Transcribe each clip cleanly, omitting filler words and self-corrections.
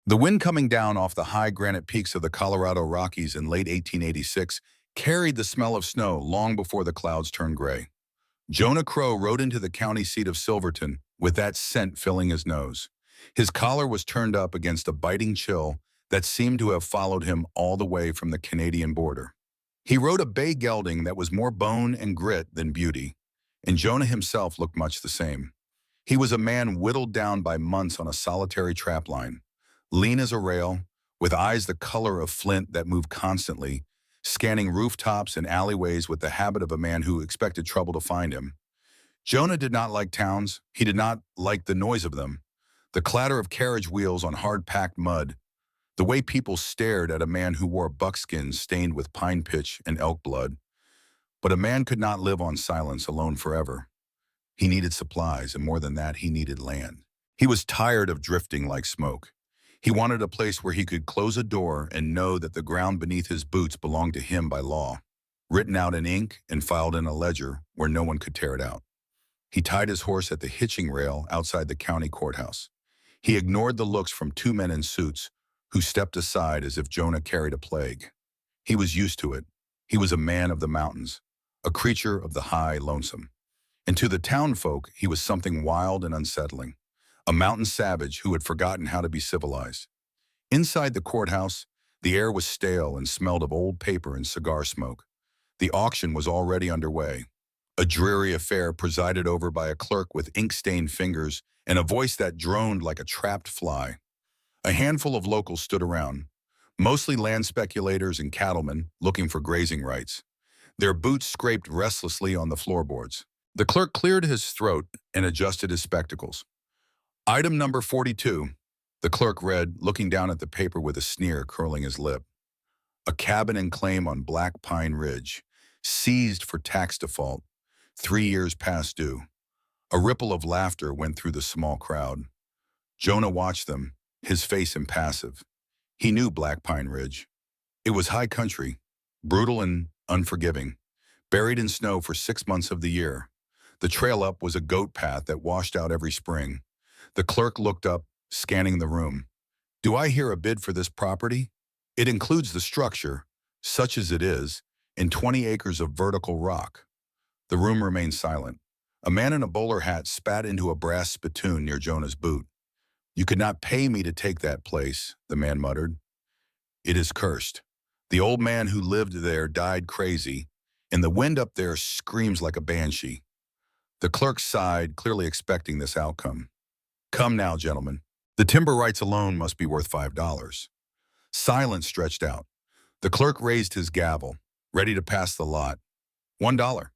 The wind coming down off the high granite peaks of the Colorado Rockies in late 1886 carried the smell of snow long before the clouds turned gray. Jonah Crow rode into the county seat of Silverton with that scent filling his nose. His collar was turned up against a biting chill that seemed to have followed him all the way from the Canadian border. He rode a bay gelding that was more bone and grit than beauty, and Jonah himself looked much the same. He was a man whittled down by months on a solitary trapline, lean as a rail, with eyes the color of flint that moved constantly, scanning rooftops and alleyways with the habit of a man who expected trouble to find him. Jonah did not like towns. He did not like the noise of them, the clatter of carriage wheels on hard-packed mud, the way people stared at a man who wore buckskin stained with pine pitch and elk blood. But a man could not live on silence alone forever. He needed supplies, and more than that, he needed land. He was tired of drifting like smoke. He wanted a place where he could close a door and know that the ground beneath his boots belonged to him by law, written out in ink and filed in a ledger where no one could tear it out. He tied his horse at the hitching rail outside the county courthouse. He ignored the looks from two men in suits who stepped aside as if Jonah carried a plague. He was used to it. He was a man of the mountains, a creature of the high, lonesome. And to the town folk, he was something wild and unsettling, a mountain savage who had forgotten how to be civilized. Inside the courthouse, the air was stale and smelled of old paper and cigar smoke. The auction was already underway, a dreary affair presided over by a clerk with ink-stained fingers and a voice that droned like a trapped fly. A handful of locals stood around, mostly land speculators and cattlemen looking for grazing rights. Their boots scraped restlessly on the floorboards. The clerk cleared his throat and adjusted his spectacles. Item number 42, the clerk read, looking down at the paper with a sneer curling his lip. A cabin and claim on Black Pine Ridge, seized for tax default, 3 years past due. A ripple of laughter went through the small crowd. Jonah watched them, his face impassive. He knew Black Pine Ridge. It was high country, brutal and unforgiving, buried in snow for 6 months of the year. The trail up was a goat path that washed out every spring. The clerk looked up, scanning the room. Do I hear a bid for this property? It includes the structure, such as it is, and 20 acres of vertical rock. The room remained silent. A man in a bowler hat spat into a brass spittoon near Jonah's boot. You could not pay me to take that place, the man muttered. It is cursed. The old man who lived there died crazy, and the wind up there screams like a banshee. The clerk sighed, clearly expecting this outcome. Come now, gentlemen. The timber rights alone must be worth $5. Silence stretched out. The clerk raised his gavel, ready to pass the lot. $1.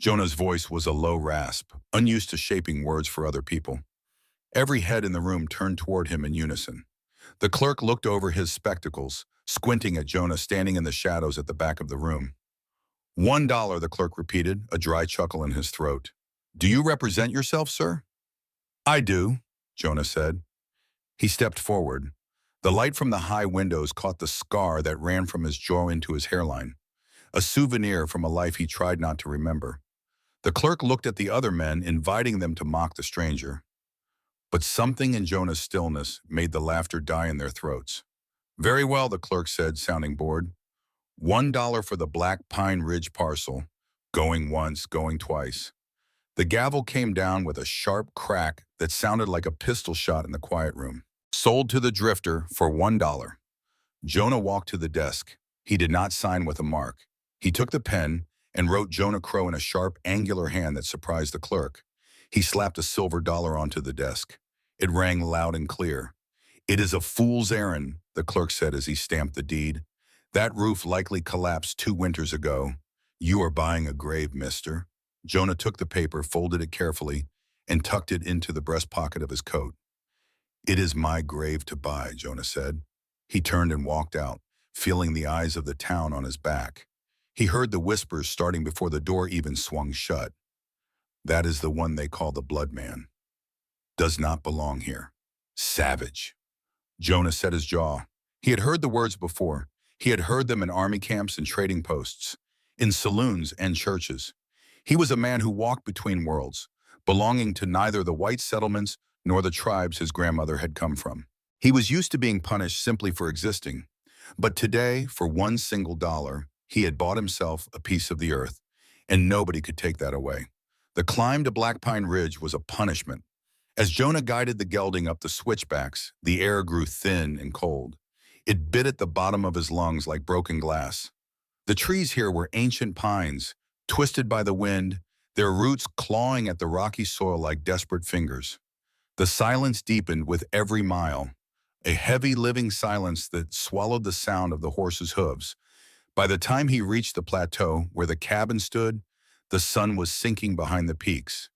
Jonah's voice was a low rasp, unused to shaping words for other people. Every head in the room turned toward him in unison. The clerk looked over his spectacles, squinting at Jonah standing in the shadows at the back of the room. $1, the clerk repeated, a dry chuckle in his throat. Do you represent yourself, sir? I do, Jonah said. He stepped forward. The light from the high windows caught the scar that ran from his jaw into his hairline, a souvenir from a life he tried not to remember. The clerk looked at the other men, inviting them to mock the stranger. But something in Jonah's stillness made the laughter die in their throats. Very well, the clerk said, sounding bored. $1 for the Black Pine Ridge parcel, going once, going twice. The gavel came down with a sharp crack that sounded like a pistol shot in the quiet room. Sold to the drifter for $1. Jonah walked to the desk. He did not sign with a mark. He took the pen and wrote Jonah Crow in a sharp, angular hand that surprised the clerk. He slapped a silver dollar onto the desk. It rang loud and clear. It is a fool's errand, the clerk said as he stamped the deed. That roof likely collapsed 2 winters ago. You are buying a grave, mister. Jonah took the paper, folded it carefully, and tucked it into the breast pocket of his coat. It is my grave to buy, Jonah said. He turned and walked out, feeling the eyes of the town on his back. He heard the whispers starting before the door even swung shut. That is the one they call the Blood Man. Does not belong here. Savage. Jonah set his jaw. He had heard the words before. He had heard them in army camps and trading posts, in saloons and churches. He was a man who walked between worlds, belonging to neither the white settlements nor the tribes his grandmother had come from. He was used to being punished simply for existing. But today, for $1 he had bought himself a piece of the earth, and nobody could take that away. The climb to Black Pine Ridge was a punishment. As Jonah guided the gelding up the switchbacks, the air grew thin and cold. It bit at the bottom of his lungs like broken glass. The trees here were ancient pines, twisted by the wind, their roots clawing at the rocky soil like desperate fingers. The silence deepened with every mile, a heavy living silence that swallowed the sound of the horse's hooves. By the time he reached the plateau where the cabin stood, the sun was sinking behind the peaks.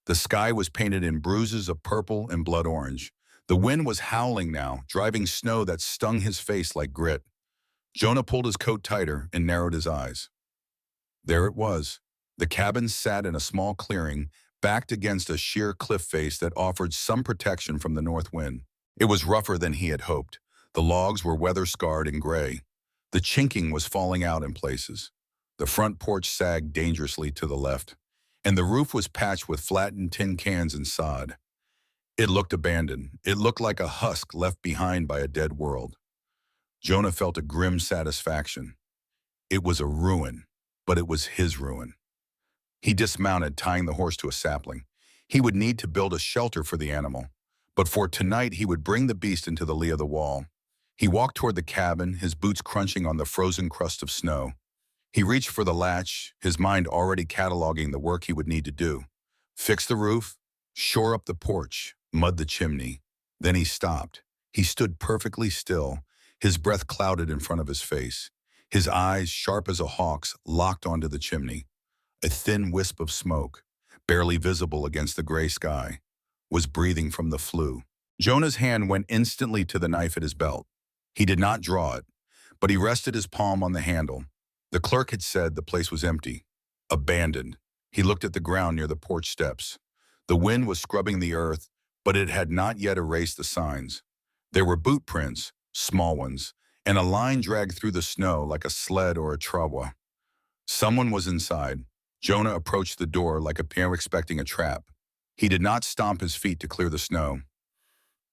The sky was painted in bruises of purple and blood orange. The wind was howling now, driving snow that stung his face like grit. Jonah pulled his coat tighter and narrowed his eyes. There it was. The cabin sat in a small clearing, backed against a sheer cliff face that offered some protection from the north wind. It was rougher than he had hoped. The logs were weather-scarred and gray. The chinking was falling out in places. The front porch sagged dangerously to the left, and the roof was patched with flattened tin cans and sod. It looked abandoned. It looked like a husk left behind by a dead world. Jonah felt a grim satisfaction. It was a ruin, but it was his ruin. He dismounted, tying the horse to a sapling. He would need to build a shelter for the animal, but for tonight he would bring the beast into the lee of the wall. He walked toward the cabin, his boots crunching on the frozen crust of snow. He reached for the latch, his mind already cataloging the work he would need to do. Fix the roof, shore up the porch, mud the chimney. Then he stopped. He stood perfectly still, his breath clouded in front of his face. His eyes, sharp as a hawk's, locked onto the chimney. A thin wisp of smoke, barely visible against the gray sky, was breathing from the flue. Jonah's hand went instantly to the knife at his belt. He did not draw it, but he rested his palm on the handle. The clerk had said the place was empty, abandoned. He looked at the ground near the porch steps. The wind was scrubbing the earth, but it had not yet erased the signs. There were boot prints, small ones, and a line dragged through the snow like a sled or a travois. Someone was inside. Jonah approached the door like a parent expecting a trap. He did not stomp his feet to clear the snow.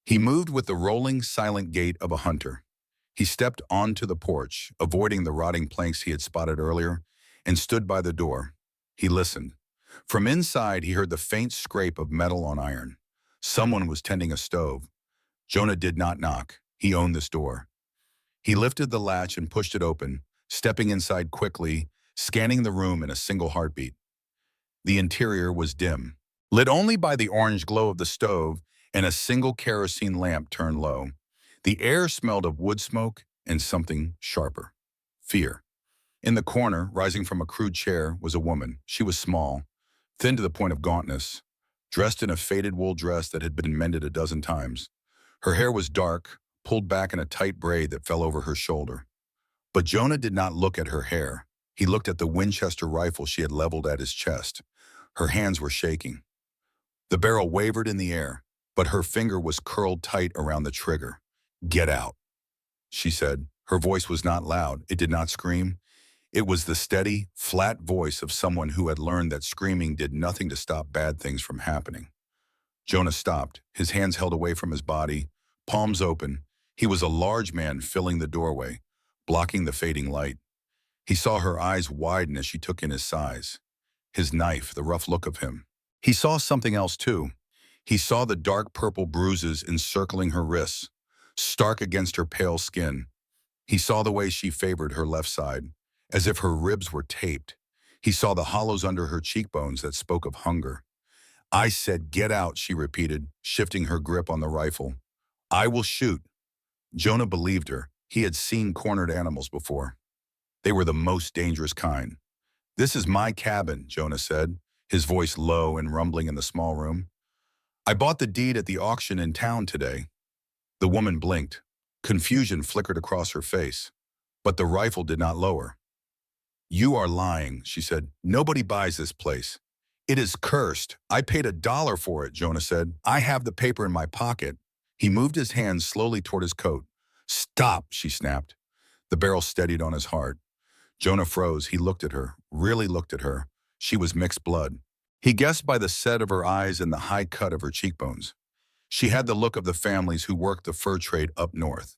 He moved with the rolling, silent gait of a hunter. He stepped onto the porch, avoiding the rotting planks he had spotted earlier, and stood by the door. He listened. From inside, he heard the faint scrape of metal on iron. Someone was tending a stove. Jonah did not knock. He owned this door. He lifted the latch and pushed it open, stepping inside quickly, scanning the room in a single heartbeat. The interior was dim, lit only by the orange glow of the stove and a single kerosene lamp turned low. The air smelled of wood smoke and something sharper. Fear. In the corner, rising from a crude chair, was a woman. She was small, thin to the point of gauntness, dressed in a faded wool dress that had been mended a dozen times. Her hair was dark, pulled back in a tight braid that fell over her shoulder. But Jonah did not look at her hair. He looked at the Winchester rifle she had leveled at his chest. Her hands were shaking. The barrel wavered in the air, but her finger was curled tight around the trigger. "Get out," she said. Her voice was not loud. It did not scream. It was the steady, flat voice of someone who had learned that screaming did nothing to stop bad things from happening. Jonah stopped, his hands held away from his body, palms open. He was a large man filling the doorway, blocking the fading light. He saw her eyes widen as she took in his size, his knife, the rough look of him. He saw something else too. He saw the dark purple bruises encircling her wrists, stark against her pale skin. He saw the way she favored her left side, as if her ribs were taped. He saw the hollows under her cheekbones that spoke of hunger. "I said get out," she repeated, shifting her grip on the rifle. "I will shoot." Jonah believed her. He had seen cornered animals before. They were the most dangerous kind. "This is my cabin," Jonah said, his voice low and rumbling in the small room. "I bought the deed at the auction in town today." The woman blinked. Confusion flickered across her face, but the rifle did not lower. "You are lying," she said. "Nobody buys this place. It is cursed. I paid $1 for it," Jonah said. "I have the paper in my pocket." He moved his hand slowly toward his coat. "Stop," she snapped. The barrel steadied on his heart. Jonah froze. He looked at her, really looked at her. She was mixed blood. He guessed by the set of her eyes and the high cut of her cheekbones. She had the look of the families who worked the fur trade up north.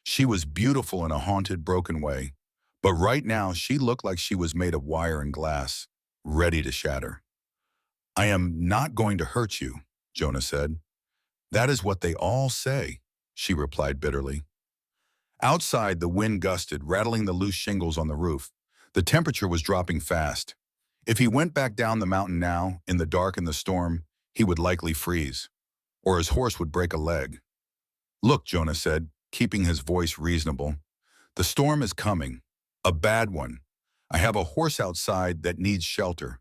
She was beautiful in a haunted, broken way, but right now she looked like she was made of wire and glass, ready to shatter. "I am not going to hurt you," Jonah said. "That is what they all say," she replied bitterly. Outside, the wind gusted, rattling the loose shingles on the roof. The temperature was dropping fast. If he went back down the mountain now, in the dark and the storm, he would likely freeze, or his horse would break a leg. "Look," Jonah said, keeping his voice reasonable. "The storm is coming. A bad one. I have a horse outside that needs shelter.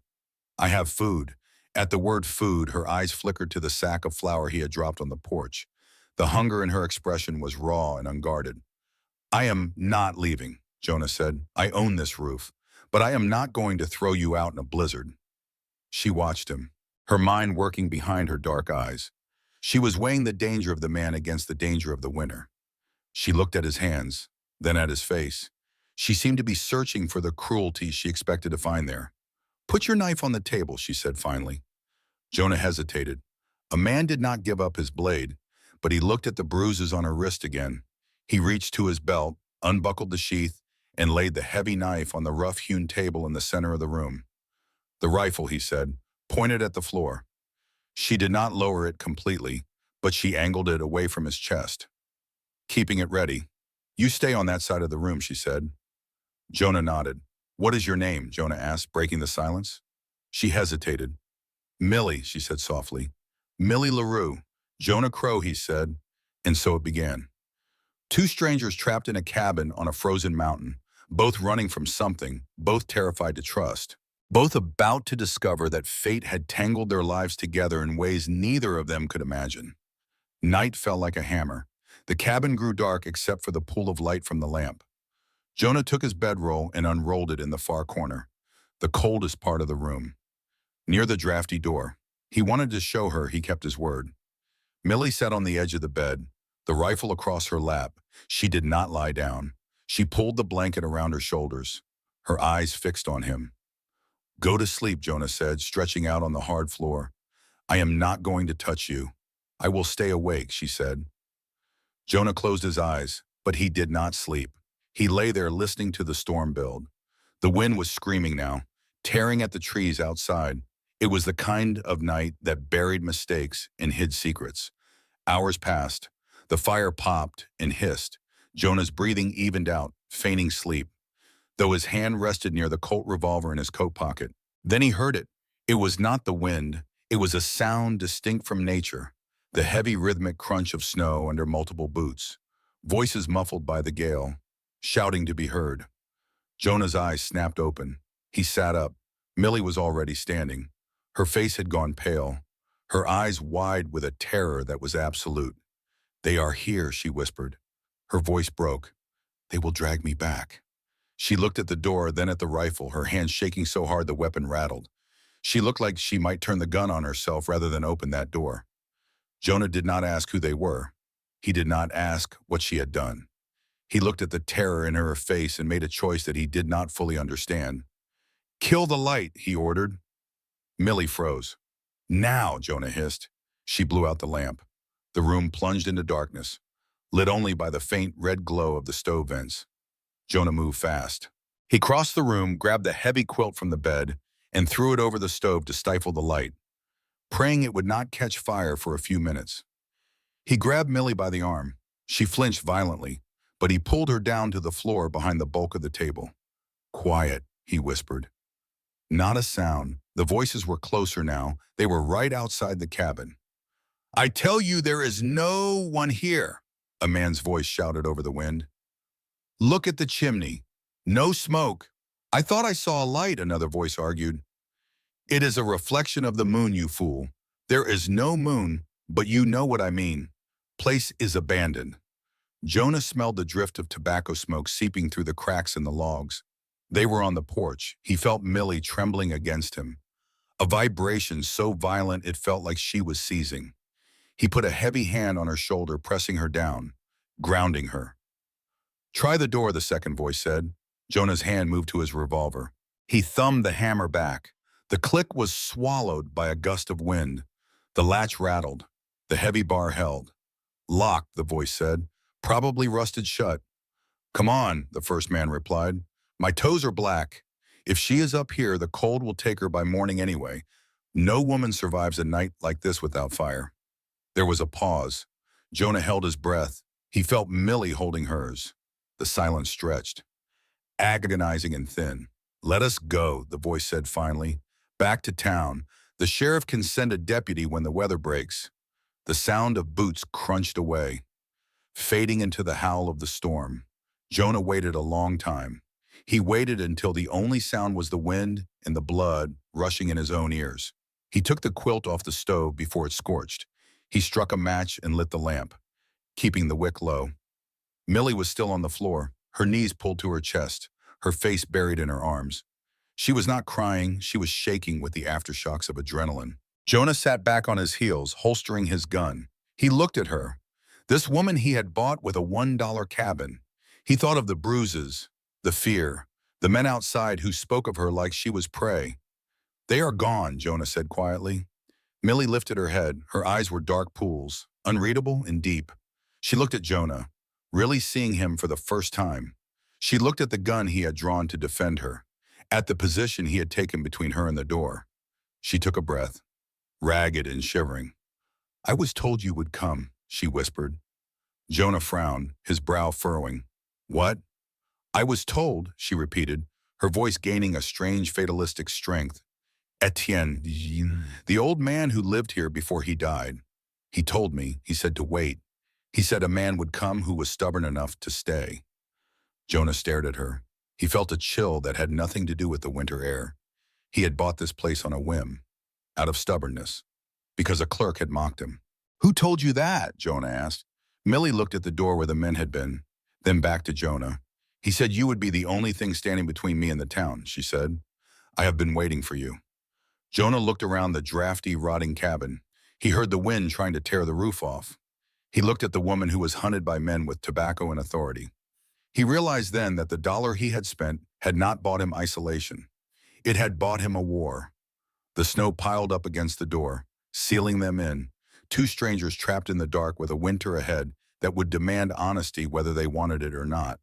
I have food." At the word food, her eyes flickered to the sack of flour he had dropped on the porch. The hunger in her expression was raw and unguarded. "I am not leaving," Jonah said. "I own this roof, but I am not going to throw you out in a blizzard." She watched him, her mind working behind her dark eyes. She was weighing the danger of the man against the danger of the winter. She looked at his hands, then at his face. She seemed to be searching for the cruelty she expected to find there. "Put your knife on the table," she said finally. Jonah hesitated. A man did not give up his blade, but he looked at the bruises on her wrist again. He reached to his belt, unbuckled the sheath, and laid the heavy knife on the rough-hewn table in the center of the room. "The rifle," he said, pointed at the floor. She did not lower it completely, but she angled it away from his chest, keeping it ready. "You stay on that side of the room," she said. Jonah nodded. "What is your name?" Jonah asked, breaking the silence. She hesitated. "Millie," she said softly. "Millie LaRue." "Jonah Crow," he said. And so it began. Two strangers trapped in a cabin on a frozen mountain, both running from something, both terrified to trust, both about to discover that fate had tangled their lives together in ways neither of them could imagine. Night fell like a hammer. The cabin grew dark except for the pool of light from the lamp. Jonah took his bedroll and unrolled it in the far corner, the coldest part of the room, near the drafty door. He wanted to show her he kept his word. Millie sat on the edge of the bed, the rifle across her lap. She did not lie down. She pulled the blanket around her shoulders, her eyes fixed on him. "Go to sleep," Jonah said, stretching out on the hard floor. "I am not going to touch you." "I will stay awake," she said. Jonah closed his eyes, but he did not sleep. He lay there listening to the storm build. The wind was screaming now, tearing at the trees outside. It was the kind of night that buried mistakes and hid secrets. Hours passed. The fire popped and hissed. Jonah's breathing evened out, feigning sleep, though his hand rested near the Colt revolver in his coat pocket. Then he heard it. It was not the wind. It was a sound distinct from nature, the heavy rhythmic crunch of snow under multiple boots, voices muffled by the gale, shouting to be heard. Jonah's eyes snapped open. He sat up. Millie was already standing. Her face had gone pale, her eyes wide with a terror that was absolute. "They are here," she whispered. Her voice broke. "They will drag me back." She looked at the door, then at the rifle, her hand shaking so hard the weapon rattled. She looked like she might turn the gun on herself rather than open that door. Jonah did not ask who they were. He did not ask what she had done. He looked at the terror in her face and made a choice that he did not fully understand. "Kill the light," he ordered. Millie froze. "Now," Jonah hissed. She blew out the lamp. The room plunged into darkness, lit only by the faint red glow of the stove vents. Jonah moved fast. He crossed the room, grabbed the heavy quilt from the bed, and threw it over the stove to stifle the light, praying it would not catch fire for a few minutes. He grabbed Millie by the arm. She flinched violently, but he pulled her down to the floor behind the bulk of the table. "Quiet," he whispered. Not a sound. The voices were closer now. They were right outside the cabin. "I tell you, there is no one here," a man's voice shouted over the wind. "Look at the chimney. No smoke." "I thought I saw a light," another voice argued. "It is a reflection of the moon, you fool. There is no moon, but you know what I mean. Place is abandoned." Jonah smelled the drift of tobacco smoke seeping through the cracks in the logs. They were on the porch. He felt Millie trembling against him, a vibration so violent it felt like she was seizing. He put a heavy hand on her shoulder, pressing her down, grounding her. "Try the door," the second voice said. Jonah's hand moved to his revolver. He thumbed the hammer back. The click was swallowed by a gust of wind. The latch rattled. The heavy bar held. Locked, the voice said. Probably rusted shut. Come on, the first man replied. My toes are black. If she is up here, the cold will take her by morning anyway. No woman survives a night like this without fire. There was a pause. Jonah held his breath. He felt Millie holding hers. The silence stretched, agonizing and thin. Let us go, the voice said finally. Back to town. The sheriff can send a deputy when the weather breaks. The sound of boots crunched away, fading into the howl of the storm. Jonah waited a long time. He waited until the only sound was the wind and the blood rushing in his own ears. He took the quilt off the stove before it scorched. He struck a match and lit the lamp, keeping the wick low. Millie was still on the floor, her knees pulled to her chest, her face buried in her arms. She was not crying, she was shaking with the aftershocks of adrenaline. Jonah sat back on his heels, holstering his gun. He looked at her. This woman he had bought with a $1 cabin. He thought of the bruises, the fear, the men outside who spoke of her like she was prey. They are gone, Jonah said quietly. Millie lifted her head. Her eyes were dark pools, unreadable and deep. She looked at Jonah, really seeing him for the first time. She looked at the gun he had drawn to defend her, at the position he had taken between her and the door. She took a breath, ragged and shivering. I was told you would come, she whispered. Jonah frowned, his brow furrowing. What? I was told, she repeated, her voice gaining a strange fatalistic strength. Etienne, the old man who lived here before he died. He told me, he said to wait. He said a man would come who was stubborn enough to stay. Jonah stared at her. He felt a chill that had nothing to do with the winter air. He had bought this place on a whim, out of stubbornness, because a clerk had mocked him. Who told you that? Jonah asked. Millie looked at the door where the men had been, then back to Jonah. He said you would be the only thing standing between me and the town, she said. I have been waiting for you. Jonah looked around the drafty, rotting cabin. He heard the wind trying to tear the roof off. He looked at the woman who was hunted by men with tobacco and authority. He realized then that the dollar he had spent had not bought him isolation. It had bought him a war. The snow piled up against the door, sealing them in, two strangers trapped in the dark with a winter ahead that would demand honesty whether they wanted it or not.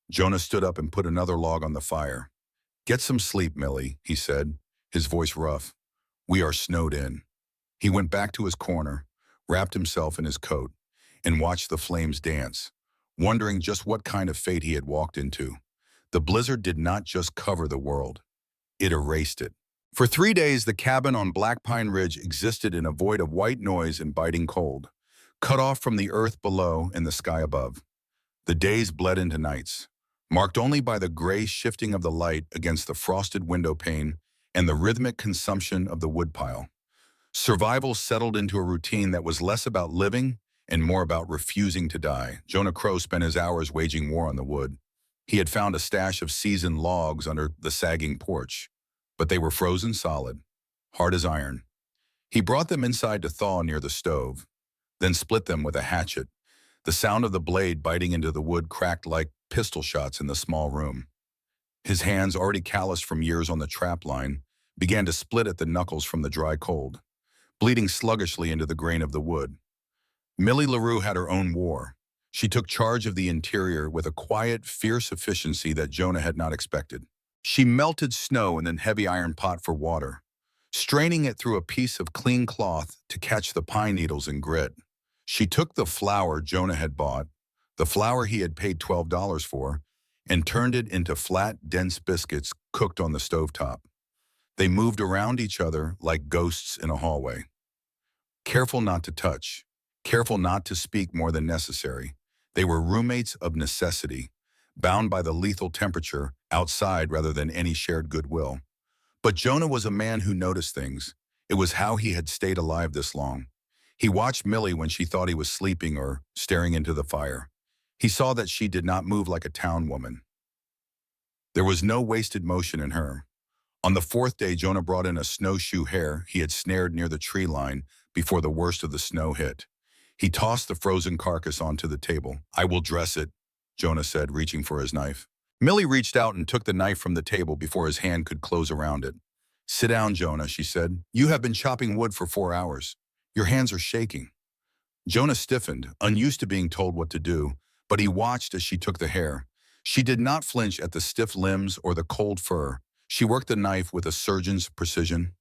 Jonah stood up and put another log on the fire. Get some sleep, Millie, he said, his voice rough. We are snowed in. He went back to his corner, wrapped himself in his coat, and watched the flames dance, wondering just what kind of fate he had walked into. The blizzard did not just cover the world. It erased it. For 3 days, the cabin on Black Pine Ridge existed in a void of white noise and biting cold, cut off from the earth below and the sky above. The days bled into nights, marked only by the gray shifting of the light against the frosted window pane and the rhythmic consumption of the woodpile. Survival settled into a routine that was less about living and more about refusing to die. Jonah Crow spent his hours waging war on the wood. He had found a stash of seasoned logs under the sagging porch, but they were frozen solid, hard as iron. He brought them inside to thaw near the stove, then split them with a hatchet. The sound of the blade biting into the wood cracked like pistol shots in the small room. His hands, already calloused from years on the trap line, began to split at the knuckles from the dry cold, bleeding sluggishly into the grain of the wood. Millie LaRue had her own war. She took charge of the interior with a quiet, fierce efficiency that Jonah had not expected. She melted snow in a heavy iron pot for water, straining it through a piece of clean cloth to catch the pine needles and grit. She took the flour Jonah had bought, the flour he had paid $12 for, and turned it into flat, dense biscuits cooked on the stovetop. They moved around each other like ghosts in a hallway. Careful not to touch, careful not to speak more than necessary. They were roommates of necessity, bound by the lethal temperature outside rather than any shared goodwill. But Jonah was a man who noticed things. It was how he had stayed alive this long. He watched Millie when she thought he was sleeping or staring into the fire. He saw that she did not move like a town woman. There was no wasted motion in her. On the 4th day, Jonah brought in a snowshoe hare he had snared near the tree line before the worst of the snow hit. He tossed the frozen carcass onto the table. I will dress it, Jonah said, reaching for his knife. Millie reached out and took the knife from the table before his hand could close around it. Sit down, Jonah, she said. You have been chopping wood for 4 hours. Your hands are shaking. Jonah stiffened, unused to being told what to do, but he watched as she took the hair. She did not flinch at the stiff limbs or the cold fur. She worked the knife with a surgeon's precision,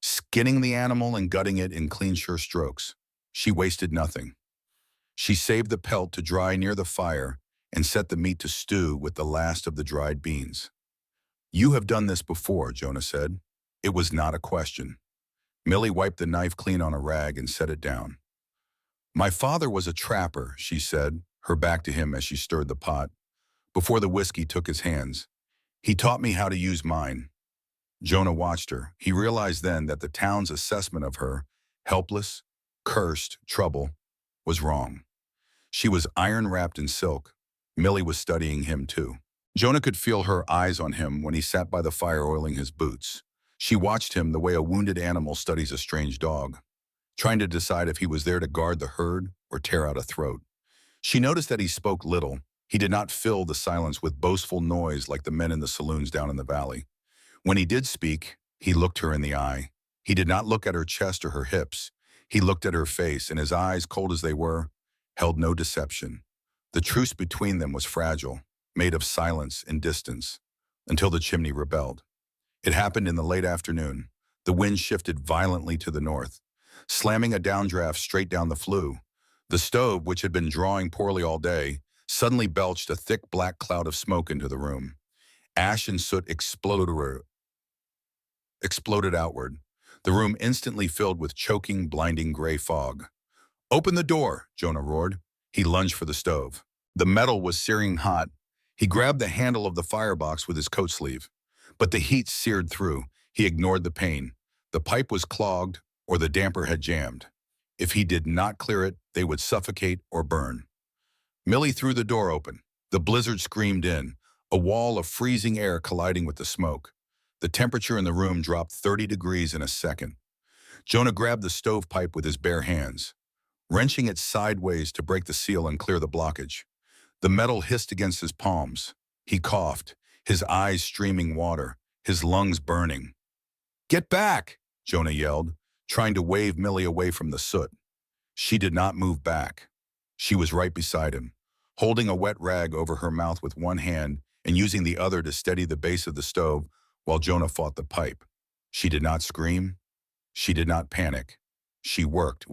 skinning the animal and gutting it in clean, sure strokes. She wasted nothing. She saved the pelt to dry near the fire and set the meat to stew with the last of the dried beans. "You have done this before," Jonah said. It was not a question. Millie wiped the knife clean on a rag and set it down. "My father was a trapper," she said, her back to him as she stirred the pot, before the whiskey took his hands. "He taught me how to use mine." Jonah watched her. He realized then that the town's assessment of her, helpless, cursed, trouble, was wrong. She was iron-wrapped in silk. Millie was studying him too. Jonah could feel her eyes on him when he sat by the fire oiling his boots. She watched him the way a wounded animal studies a strange dog, trying to decide if he was there to guard the herd or tear out a throat. She noticed that he spoke little. He did not fill the silence with boastful noise like the men in the saloons down in the valley. When he did speak, he looked her in the eye. He did not look at her chest or her hips. He looked at her face, and his eyes, cold as they were, held no deception. The truce between them was fragile, made of silence and distance, until the chimney rebelled. It happened in the late afternoon. The wind shifted violently to the north, slamming a downdraft straight down the flue. The stove, which had been drawing poorly all day, suddenly belched a thick black cloud of smoke into the room. Ash and soot exploded outward. The room instantly filled with choking, blinding gray fog. "Open the door," Jonah roared. He lunged for the stove. The metal was searing hot. He grabbed the handle of the firebox with his coat sleeve. But the heat seared through. He ignored the pain. The pipe was clogged, or the damper had jammed. If he did not clear it, they would suffocate or burn. Millie threw the door open. The blizzard screamed in, a wall of freezing air colliding with the smoke. The temperature in the room dropped 30 degrees in a second. Jonah grabbed the stovepipe with his bare hands, wrenching it sideways to break the seal and clear the blockage. The metal hissed against his palms. He coughed, his eyes streaming water, his lungs burning. "Get back!" Jonah yelled, trying to wave Millie away from the soot. She did not move back. She was right beside him, holding a wet rag over her mouth with one hand and using the other to steady the base of the stove while Jonah fought the pipe. She did not scream. She did not panic. She worked.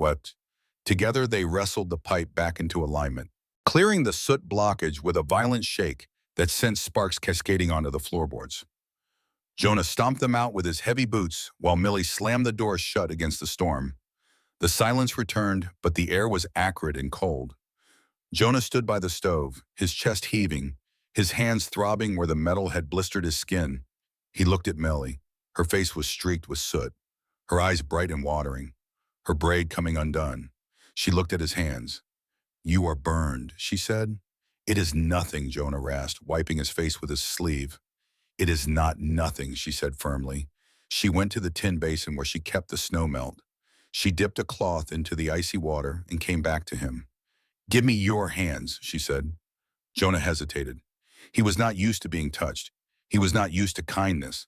Together they wrestled the pipe back into alignment, clearing the soot blockage with a violent shake that sent sparks cascading onto the floorboards. Jonah stomped them out with his heavy boots while Millie slammed the door shut against the storm. The silence returned, but the air was acrid and cold. Jonah stood by the stove, his chest heaving, his hands throbbing where the metal had blistered his skin. He looked at Millie. Her face was streaked with soot, her eyes bright and watering, her braid coming undone. She looked at his hands. "You are burned," she said. "It is nothing," Jonah rasped, wiping his face with his sleeve. "It is not nothing," she said firmly. She went to the tin basin where she kept the snow melt. She dipped a cloth into the icy water and came back to him. "Give me your hands," she said. Jonah hesitated. He was not used to being touched. He was not used to kindness.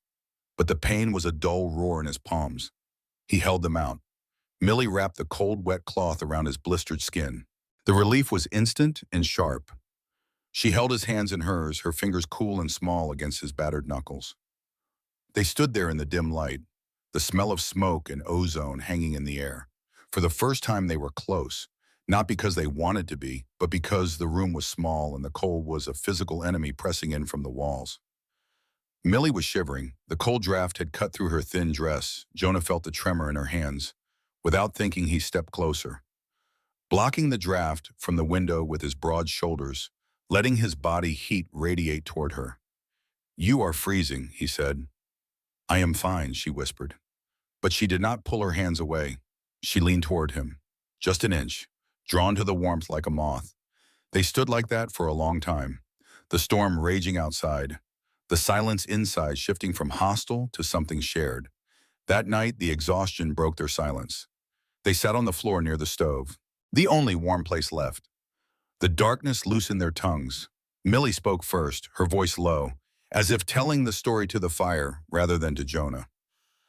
But the pain was a dull roar in his palms. He held them out. Millie wrapped the cold, wet cloth around his blistered skin. The relief was instant and sharp. She held his hands in hers, her fingers cool and small against his battered knuckles. They stood there in the dim light, the smell of smoke and ozone hanging in the air. For the first time they were close, not because they wanted to be, but because the room was small and the cold was a physical enemy pressing in from the walls. Millie was shivering. The cold draft had cut through her thin dress. Jonah felt the tremor in her hands. Without thinking, he stepped closer, blocking the draft from the window with his broad shoulders, letting his body heat radiate toward her. "You are freezing," he said. "I am fine," she whispered. But she did not pull her hands away. She leaned toward him, just an inch, drawn to the warmth like a moth. They stood like that for a long time, the storm raging outside, the silence inside shifting from hostile to something shared. That night, the exhaustion broke their silence. They sat on the floor near the stove, the only warm place left. The darkness loosened their tongues. Millie spoke first, her voice low, as if telling the story to the fire rather than to Jonah.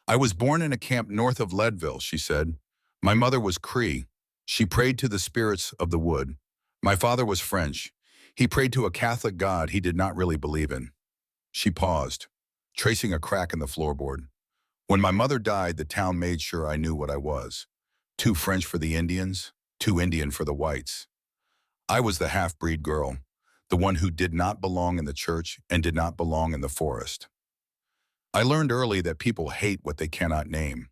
"I was born in a camp north of Leadville," she said. "My mother was Cree. She prayed to the spirits of the wood. My father was French. He prayed to a Catholic God he did not really believe in. She paused, tracing a crack in the floorboard. When my mother died, the town made sure I knew what I was. Too French for the Indians, too Indian for the whites. I was the half-breed girl, the one who did not belong in the church and did not belong in the forest. I learned early that people hate what they cannot name.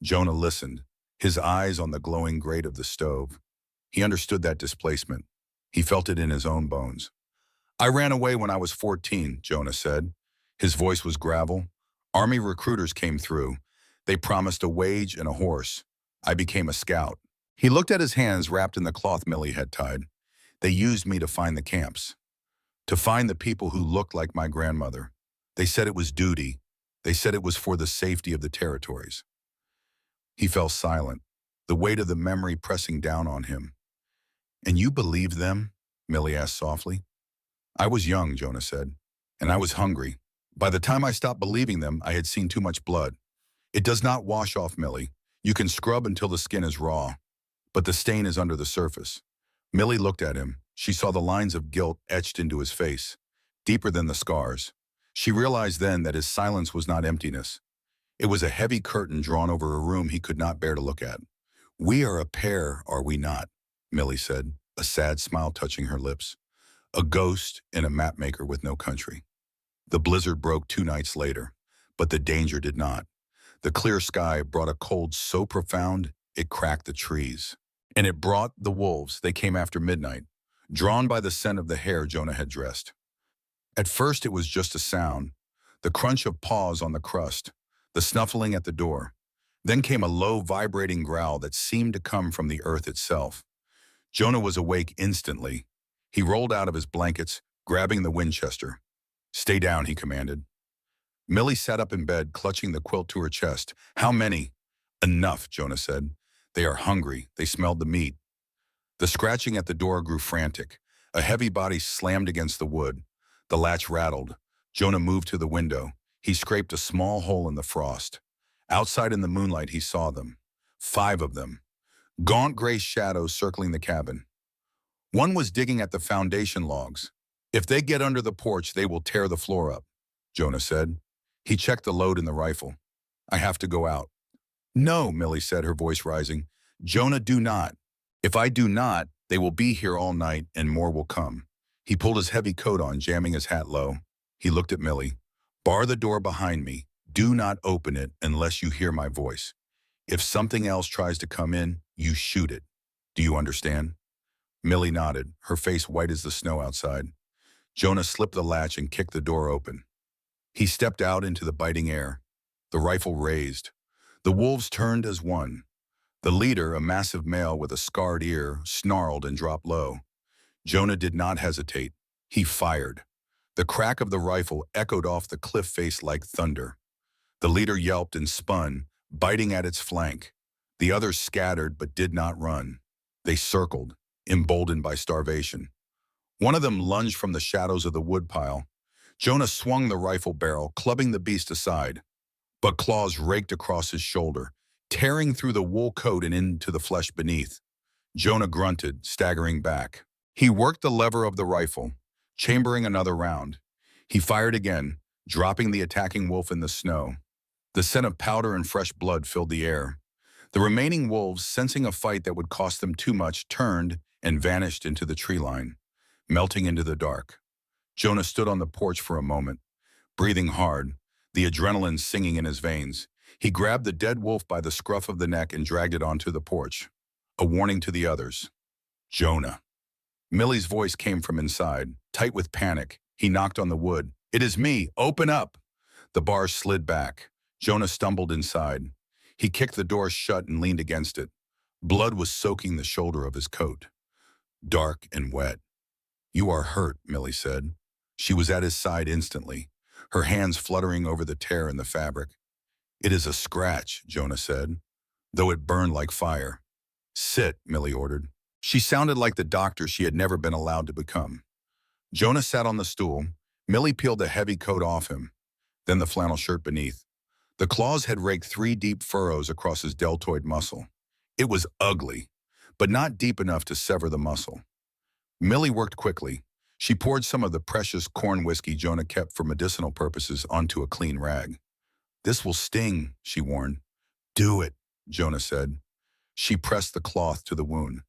Jonah listened, his eyes on the glowing grate of the stove. He understood that displacement. He felt it in his own bones. I ran away when I was 14, Jonah said. His voice was gravel. Army recruiters came through. They promised a wage and a horse. I became a scout. He looked at his hands wrapped in the cloth Millie had tied. They used me to find the camps, to find the people who looked like my grandmother. They said it was duty. They said it was for the safety of the territories. He fell silent, the weight of the memory pressing down on him. And you believed them? Millie asked softly. I was young, Jonah said, and I was hungry. By the time I stopped believing them, I had seen too much blood. It does not wash off, Millie. You can scrub until the skin is raw, but the stain is under the surface. Millie looked at him. She saw the lines of guilt etched into his face, deeper than the scars. She realized then that his silence was not emptiness. It was a heavy curtain drawn over a room he could not bear to look at. We are a pair, are we not? Millie said, a sad smile touching her lips. A ghost and a mapmaker with no country. The blizzard broke 2 nights later, but the danger did not. The clear sky brought a cold so profound it cracked the trees. And it brought the wolves. They came after midnight, drawn by the scent of the hair Jonah had dressed. At first it was just a sound, the crunch of paws on the crust, the snuffling at the door. Then came a low, vibrating growl that seemed to come from the earth itself. Jonah was awake instantly. He rolled out of his blankets, grabbing the Winchester. Stay down, he commanded. Millie sat up in bed, clutching the quilt to her chest. How many? Enough, Jonah said. They are hungry. They smelled the meat. The scratching at the door grew frantic. A heavy body slammed against the wood. The latch rattled. Jonah moved to the window. He scraped a small hole in the frost. Outside in the moonlight, he saw them. 5 of them. Gaunt gray shadows circling the cabin. One was digging at the foundation logs. If they get under the porch, they will tear the floor up, Jonah said. He checked the load in the rifle. I have to go out. No, Millie said, her voice rising. Jonah, do not. If I do not, they will be here all night and more will come. He pulled his heavy coat on, jamming his hat low. He looked at Millie. Bar the door behind me. Do not open it unless you hear my voice. If something else tries to come in, you shoot it. Do you understand? Millie nodded, her face white as the snow outside. Jonah slipped the latch and kicked the door open. He stepped out into the biting air, the rifle raised. The wolves turned as one. The leader, a massive male with a scarred ear, snarled and dropped low. Jonah did not hesitate. He fired. The crack of the rifle echoed off the cliff face like thunder. The leader yelped and spun, biting at its flank. The others scattered but did not run. They circled, emboldened by starvation. One of them lunged from the shadows of the woodpile. Jonah swung the rifle barrel, clubbing the beast aside. But claws raked across his shoulder, tearing through the wool coat and into the flesh beneath. Jonah grunted, staggering back. He worked the lever of the rifle, chambering another round. He fired again, dropping the attacking wolf in the snow. The scent of powder and fresh blood filled the air. The remaining wolves, sensing a fight that would cost them too much, turned and vanished into the tree line, melting into the dark. Jonah stood on the porch for a moment, breathing hard, the adrenaline singing in his veins. He grabbed the dead wolf by the scruff of the neck and dragged it onto the porch, a warning to the others. Jonah. Millie's voice came from inside, tight with panic. He knocked on the wood. It is me. Open up. The bars slid back. Jonah stumbled inside. He kicked the door shut and leaned against it. Blood was soaking the shoulder of his coat, dark and wet. You are hurt, Millie said. She was at his side instantly, her hands fluttering over the tear in the fabric. It is a scratch, Jonah said, though it burned like fire. Sit, Millie ordered. She sounded like the doctor she had never been allowed to become. Jonah sat on the stool. Millie peeled the heavy coat off him, then the flannel shirt beneath. The claws had raked 3 deep furrows across his deltoid muscle. It was ugly, but not deep enough to sever the muscle. Millie worked quickly. She poured some of the precious corn whiskey Jonah kept for medicinal purposes onto a clean rag. "This will sting," she warned. "Do it," Jonah said. She pressed the cloth to the wound.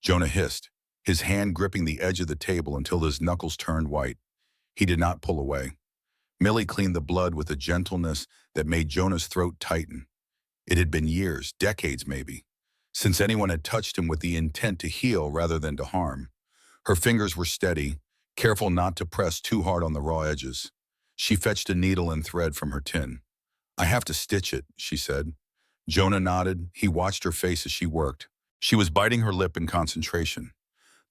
Jonah hissed, his hand gripping the edge of the table until his knuckles turned white. He did not pull away. Millie cleaned the blood with a gentleness that made Jonah's throat tighten. It had been years, decades maybe, since anyone had touched him with the intent to heal rather than to harm. Her fingers were steady, careful not to press too hard on the raw edges. She fetched a needle and thread from her tin. "I have to stitch it," she said. Jonah nodded. He watched her face as she worked. She was biting her lip in concentration.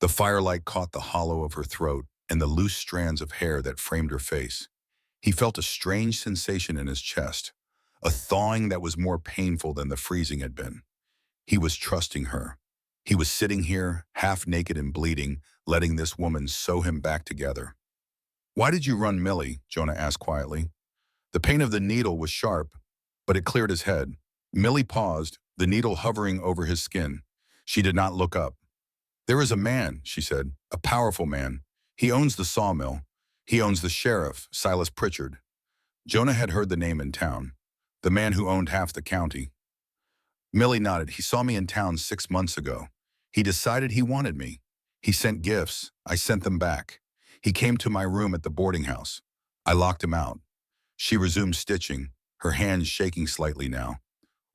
The firelight caught the hollow of her throat and the loose strands of hair that framed her face. He felt a strange sensation in his chest, a thawing that was more painful than the freezing had been. He was trusting her. He was sitting here, half naked and bleeding, letting this woman sew him back together. "Why did you run, Millie?" Jonah asked quietly. The pain of the needle was sharp, but it cleared his head. Millie paused, the needle hovering over his skin. She did not look up. "There is a man," she said, "a powerful man. He owns the sawmill. He owns the sheriff, Silas Pritchard." Jonah had heard the name in town. The man who owned half the county. Millie nodded. "He saw me in town 6 months ago. He decided he wanted me. He sent gifts. I sent them back. He came to my room at the boarding house. I locked him out." She resumed stitching, her hands shaking slightly now.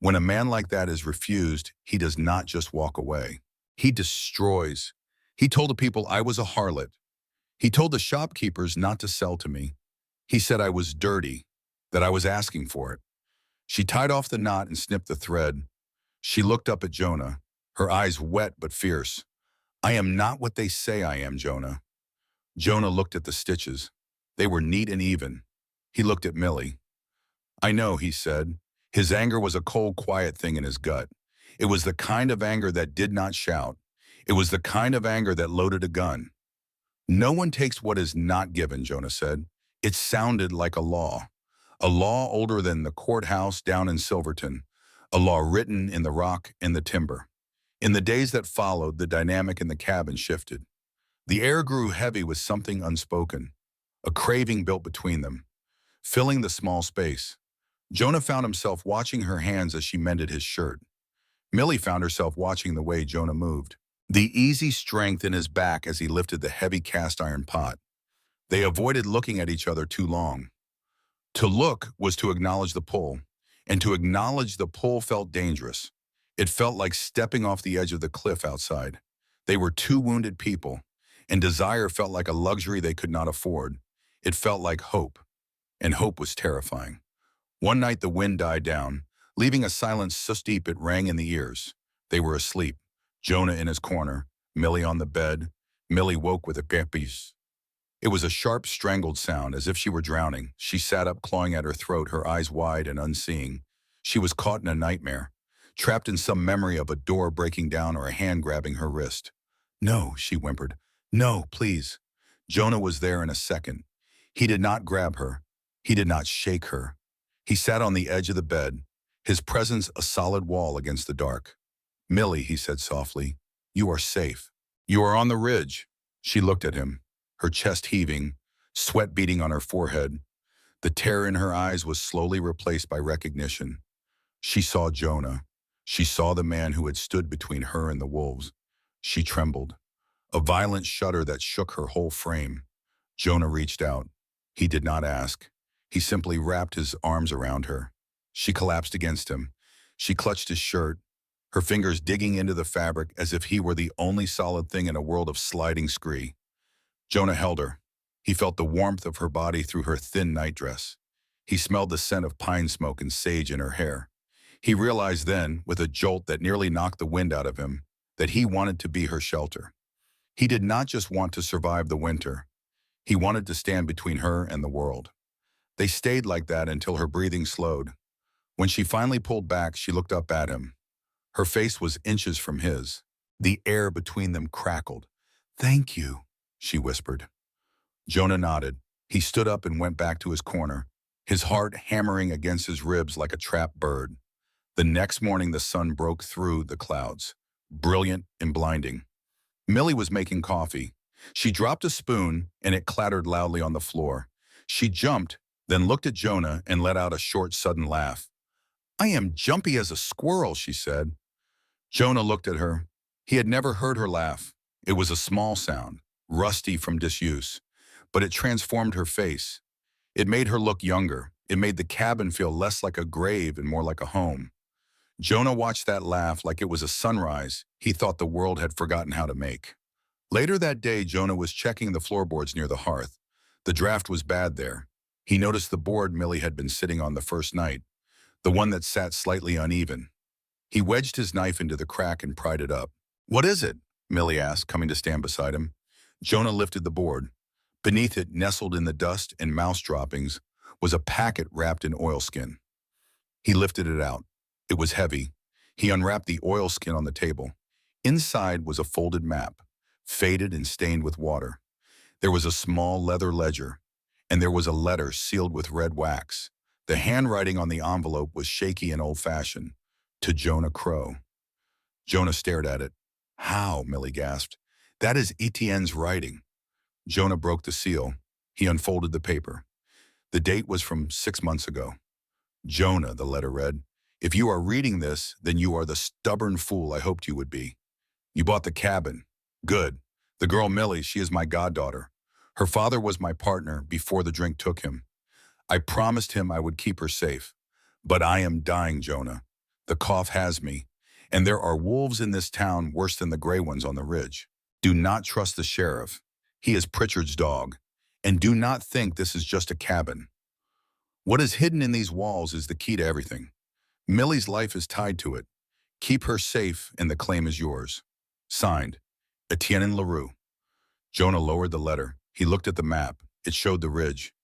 When a man like that is refused, he does not just walk away. He destroys. He told the people I was a harlot. He told the shopkeepers not to sell to me. He said I was dirty, that I was asking for it. She tied off the knot and snipped the thread. She looked up at Jonah, her eyes wet but fierce. "I am not what they say I am, Jonah." Jonah looked at the stitches. They were neat and even. He looked at Millie. "I know," he said. His anger was a cold, quiet thing in his gut. It was the kind of anger that did not shout. It was the kind of anger that loaded a gun. "No one takes what is not given," Jonah said. It sounded like a law older than the courthouse down in Silverton, a law written in the rock and the timber. In the days that followed, the dynamic in the cabin shifted. The air grew heavy with something unspoken. A craving built between them, filling the small space. Jonah found himself watching her hands as she mended his shirt. Millie found herself watching the way Jonah moved. The easy strength in his back as he lifted the heavy cast iron pot. They avoided looking at each other too long. To look was to acknowledge the pull, and to acknowledge the pull felt dangerous. It felt like stepping off the edge of the cliff outside. They were two wounded people, and desire felt like a luxury they could not afford. It felt like hope, and hope was terrifying. One night the wind died down, leaving a silence so deep it rang in the ears. They were asleep, Jonah in his corner, Millie on the bed. Millie woke with a gappies. It was a sharp, strangled sound, as if she were drowning. She sat up, clawing at her throat, her eyes wide and unseeing. She was caught in a nightmare, trapped in some memory of a door breaking down or a hand grabbing her wrist. "No," she whimpered. "No, please." Jonah was there in a second. He did not grab her. He did not shake her. He sat on the edge of the bed, his presence a solid wall against the dark. "Millie," he said softly, "you are safe. You are on the ridge." She looked at him, her chest heaving, sweat beading on her forehead. The terror in her eyes was slowly replaced by recognition. She saw Jonah. She saw the man who had stood between her and the wolves. She trembled, a violent shudder that shook her whole frame. Jonah reached out. He did not ask. He simply wrapped his arms around her. She collapsed against him. She clutched his shirt, her fingers digging into the fabric as if he were the only solid thing in a world of sliding scree. Jonah held her. He felt the warmth of her body through her thin nightdress. He smelled the scent of pine smoke and sage in her hair. He realized then, with a jolt that nearly knocked the wind out of him, that he wanted to be her shelter. He did not just want to survive the winter. He wanted to stand between her and the world. They stayed like that until her breathing slowed. When she finally pulled back, she looked up at him. Her face was inches from his. The air between them crackled. "Thank you," she whispered. Jonah nodded. He stood up and went back to his corner, his heart hammering against his ribs like a trapped bird. The next morning the sun broke through the clouds, brilliant and blinding. Millie was making coffee. She dropped a spoon, and it clattered loudly on the floor. She jumped, then looked at Jonah and let out a short, sudden laugh. "I am jumpy as a squirrel," she said. Jonah looked at her. He had never heard her laugh. It was a small sound, rusty from disuse, but it transformed her face. It made her look younger. It made the cabin feel less like a grave and more like a home. Jonah watched that laugh like it was a sunrise he thought the world had forgotten how to make. Later that day, Jonah was checking the floorboards near the hearth. The draft was bad there. He noticed the board Millie had been sitting on the first night, the one that sat slightly uneven. He wedged his knife into the crack and pried it up. "What is it?" Millie asked, coming to stand beside him. Jonah lifted the board. Beneath it, nestled in the dust and mouse droppings, was a packet wrapped in oilskin. He lifted it out. It was heavy. He unwrapped the oilskin on the table. Inside was a folded map, faded and stained with water. There was a small leather ledger, and there was a letter sealed with red wax. The handwriting on the envelope was shaky and old-fashioned. To Jonah Crow. Jonah stared at it. "How?" Millie gasped. "That is Etienne's writing." Jonah broke the seal. He unfolded the paper. The date was from 6 months ago. "Jonah," the letter read, "if you are reading this, then you are the stubborn fool I hoped you would be. You bought the cabin. Good. The girl Millie, she is my goddaughter. Her father was my partner before the drink took him. I promised him I would keep her safe. But I am dying, Jonah. The cough has me, and there are wolves in this town worse than the gray ones on the ridge. Do not trust the sheriff. He is Pritchard's dog. And do not think this is just a cabin. What is hidden in these walls is the key to everything. Millie's life is tied to it. Keep her safe, and the claim is yours. Signed, Etienne LaRue." Jonah lowered the letter. He looked at the map. It showed the ridge,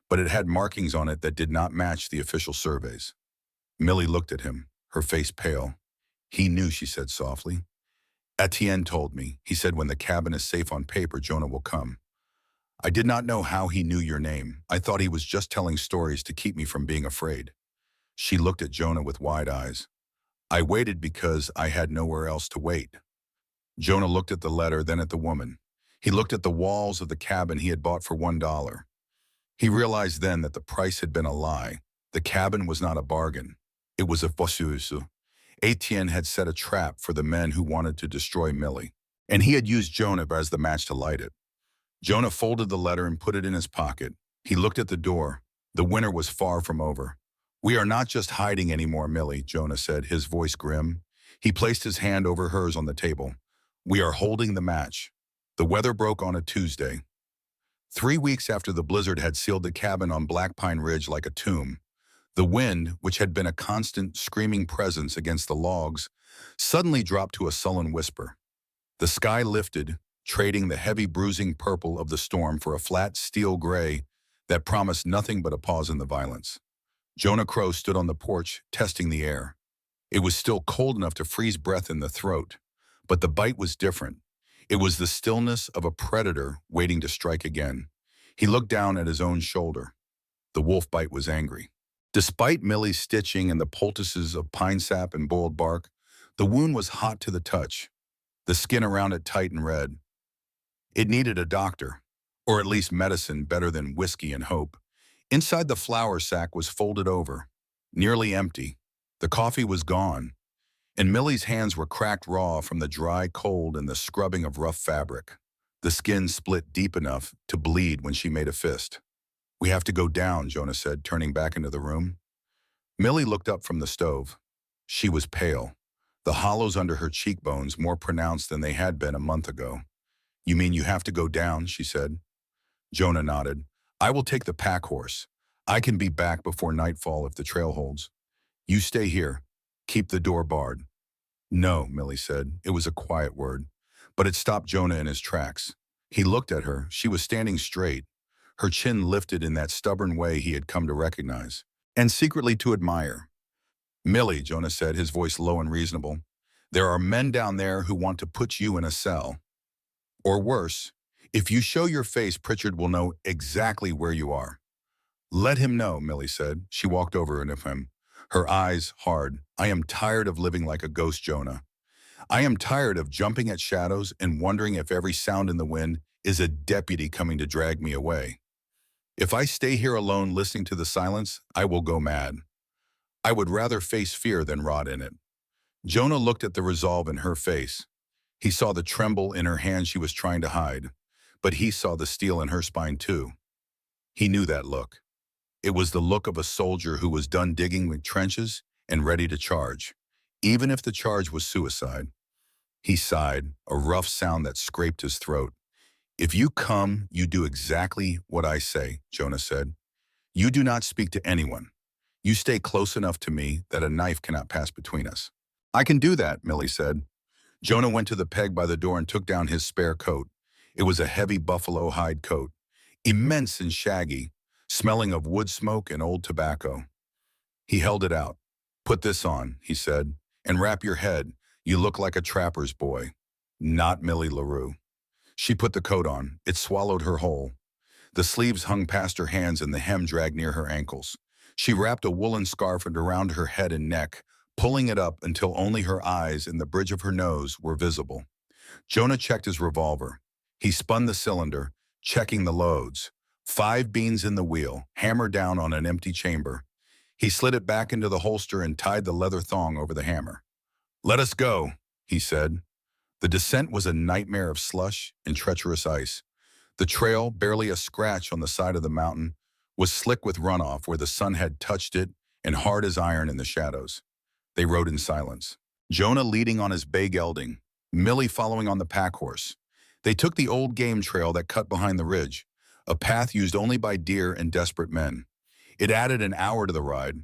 but it had markings on it that did not match the official surveys. Millie looked at him, her face pale. "He knew," she said softly. "Etienne told me. He said when the cabin is safe on paper, Jonah will come. I did not know how he knew your name. I thought he was just telling stories to keep me from being afraid." She looked at Jonah with wide eyes. "I waited because I had nowhere else to wait." Jonah looked at the letter, then at the woman. He looked at the walls of the cabin he had bought for $1. He realized then that the price had been a lie. The cabin was not a bargain. It was a fausse. Etienne had set a trap for the men who wanted to destroy Millie, and he had used Jonah as the match to light it. Jonah folded the letter and put it in his pocket. He looked at the door. The winter was far from over. "We are not just hiding anymore, Millie," Jonah said, his voice grim. He placed his hand over hers on the table. "We are holding the match." The weather broke on a Tuesday. 3 weeks after the blizzard had sealed the cabin on Black Pine Ridge like a tomb, the wind, which had been a constant screaming presence against the logs, suddenly dropped to a sullen whisper. The sky lifted, trading the heavy bruising purple of the storm for a flat steel gray that promised nothing but a pause in the violence. Jonah Crow stood on the porch, testing the air. It was still cold enough to freeze breath in the throat, but the bite was different. It was the stillness of a predator waiting to strike again. He looked down at his own shoulder. The wolf bite was angry. Despite Millie's stitching and the poultices of pine sap and boiled bark, the wound was hot to the touch, the skin around it tight and red. It needed a doctor, or at least medicine better than whiskey and hope. Inside the flour sack was folded over, nearly empty. The coffee was gone, and Millie's hands were cracked raw from the dry cold and the scrubbing of rough fabric. The skin split deep enough to bleed when she made a fist. "We have to go down," Jonah said, turning back into the room. Millie looked up from the stove. She was pale, the hollows under her cheekbones more pronounced than they had been a month ago. "You mean you have to go down?" she said. Jonah nodded. "I will take the pack horse. I can be back before nightfall if the trail holds. You stay here. Keep the door barred." "No," Millie said. It was a quiet word, but it stopped Jonah in his tracks. He looked at her. She was standing straight, her chin lifted in that stubborn way he had come to recognize, and secretly to admire. "Millie," Jonah said, his voice low and reasonable, "there are men down there who want to put you in a cell. Or worse, if you show your face, Pritchard will know exactly where you are." "Let him know," Millie said. She walked over to him, her eyes hard. "I am tired of living like a ghost, Jonah. I am tired of jumping at shadows and wondering if every sound in the wind is a deputy coming to drag me away. If I stay here alone listening to the silence, I will go mad. I would rather face fear than rot in it. Jonah looked at the resolve in her face. He saw the tremble in her hand she was trying to hide, but he saw the steel in her spine too. He knew that look. It was the look of a soldier who was done digging with trenches and ready to charge, even if the charge was suicide. He sighed, a rough sound that scraped his throat. If you come, you do exactly what I say, Jonah said. You do not speak to anyone. You stay close enough to me that a knife cannot pass between us. I can do that, Millie said. Jonah went to the peg by the door and took down his spare coat. It was a heavy buffalo hide coat, immense and shaggy, smelling of wood smoke and old tobacco. He held it out. Put this on, he said, and wrap your head. You look like a trapper's boy. Not Millie LaRue. She put the coat on. It swallowed her whole. The sleeves hung past her hands and the hem dragged near her ankles. She wrapped a woolen scarf around her head and neck, pulling it up until only her eyes and the bridge of her nose were visible. Jonah checked his revolver. He spun the cylinder, checking the loads. 5 beans in the wheel, hammer down on an empty chamber. He slid it back into the holster and tied the leather thong over the hammer. Let us go, he said. The descent was a nightmare of slush and treacherous ice. The trail, barely a scratch on the side of the mountain, was slick with runoff where the sun had touched it and hard as iron in the shadows. They rode in silence. Jonah leading on his bay gelding, Millie following on the pack horse. They took the old game trail that cut behind the ridge, a path used only by deer and desperate men. It added an hour to the ride,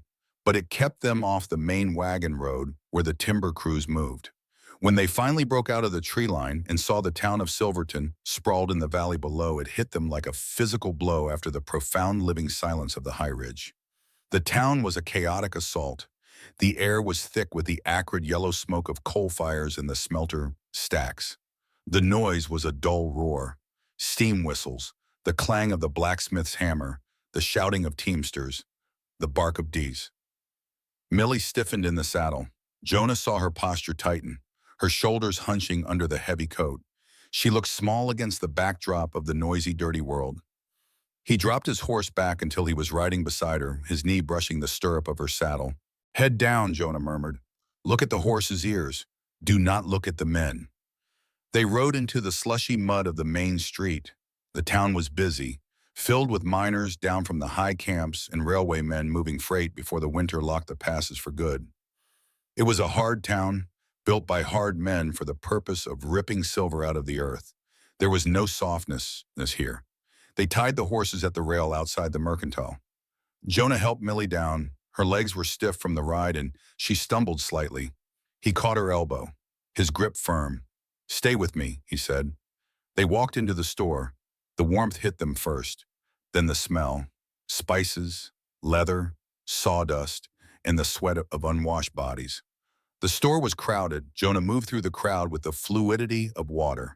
but it kept them off the main wagon road where the timber crews moved. When they finally broke out of the tree line and saw the town of Silverton sprawled in the valley below, it hit them like a physical blow after the profound living silence of the high ridge. The town was a chaotic assault. The air was thick with the acrid yellow smoke of coal fires in the smelter stacks. The noise was a dull roar. Steam whistles, the clang of the blacksmith's hammer, the shouting of teamsters, the bark of D's. Millie stiffened in the saddle. Jonah saw her posture tighten, her shoulders hunching under the heavy coat. She looked small against the backdrop of the noisy, dirty world. He dropped his horse back until he was riding beside her, his knee brushing the stirrup of her saddle. Head down, Jonah murmured. Look at the horse's ears. Do not look at the men. They rode into the slushy mud of the main street. The town was busy, filled with miners down from the high camps and railway men moving freight before the winter locked the passes for good. It was a hard town, built by hard men for the purpose of ripping silver out of the earth. There was no softness here. They tied the horses at the rail outside the mercantile. Jonah helped Millie down. Her legs were stiff from the ride and she stumbled slightly. He caught her elbow, his grip firm. Stay with me, he said. They walked into the store. The warmth hit them first, then the smell, spices, leather, sawdust, and the sweat of unwashed bodies. The store was crowded. Jonah moved through the crowd with the fluidity of water.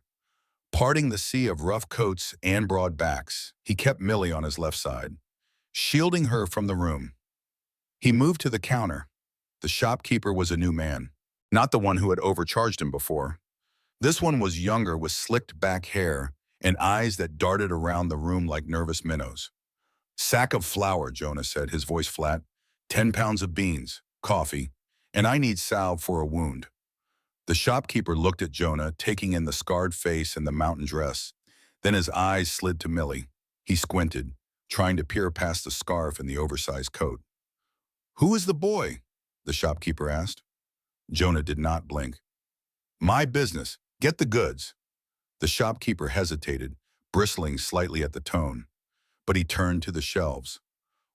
Parting the sea of rough coats and broad backs, he kept Millie on his left side, shielding her from the room. He moved to the counter. The shopkeeper was a new man, not the one who had overcharged him before. This one was younger with slicked back hair and eyes that darted around the room like nervous minnows. Sack of flour, Jonah said, his voice flat. 10 pounds of beans, coffee, and I need salve for a wound. The shopkeeper looked at Jonah, taking in the scarred face and the mountain dress. Then his eyes slid to Millie. He squinted, trying to peer past the scarf and the oversized coat. Who is the boy? The shopkeeper asked. Jonah did not blink. My business. Get the goods. The shopkeeper hesitated, bristling slightly at the tone, but he turned to the shelves.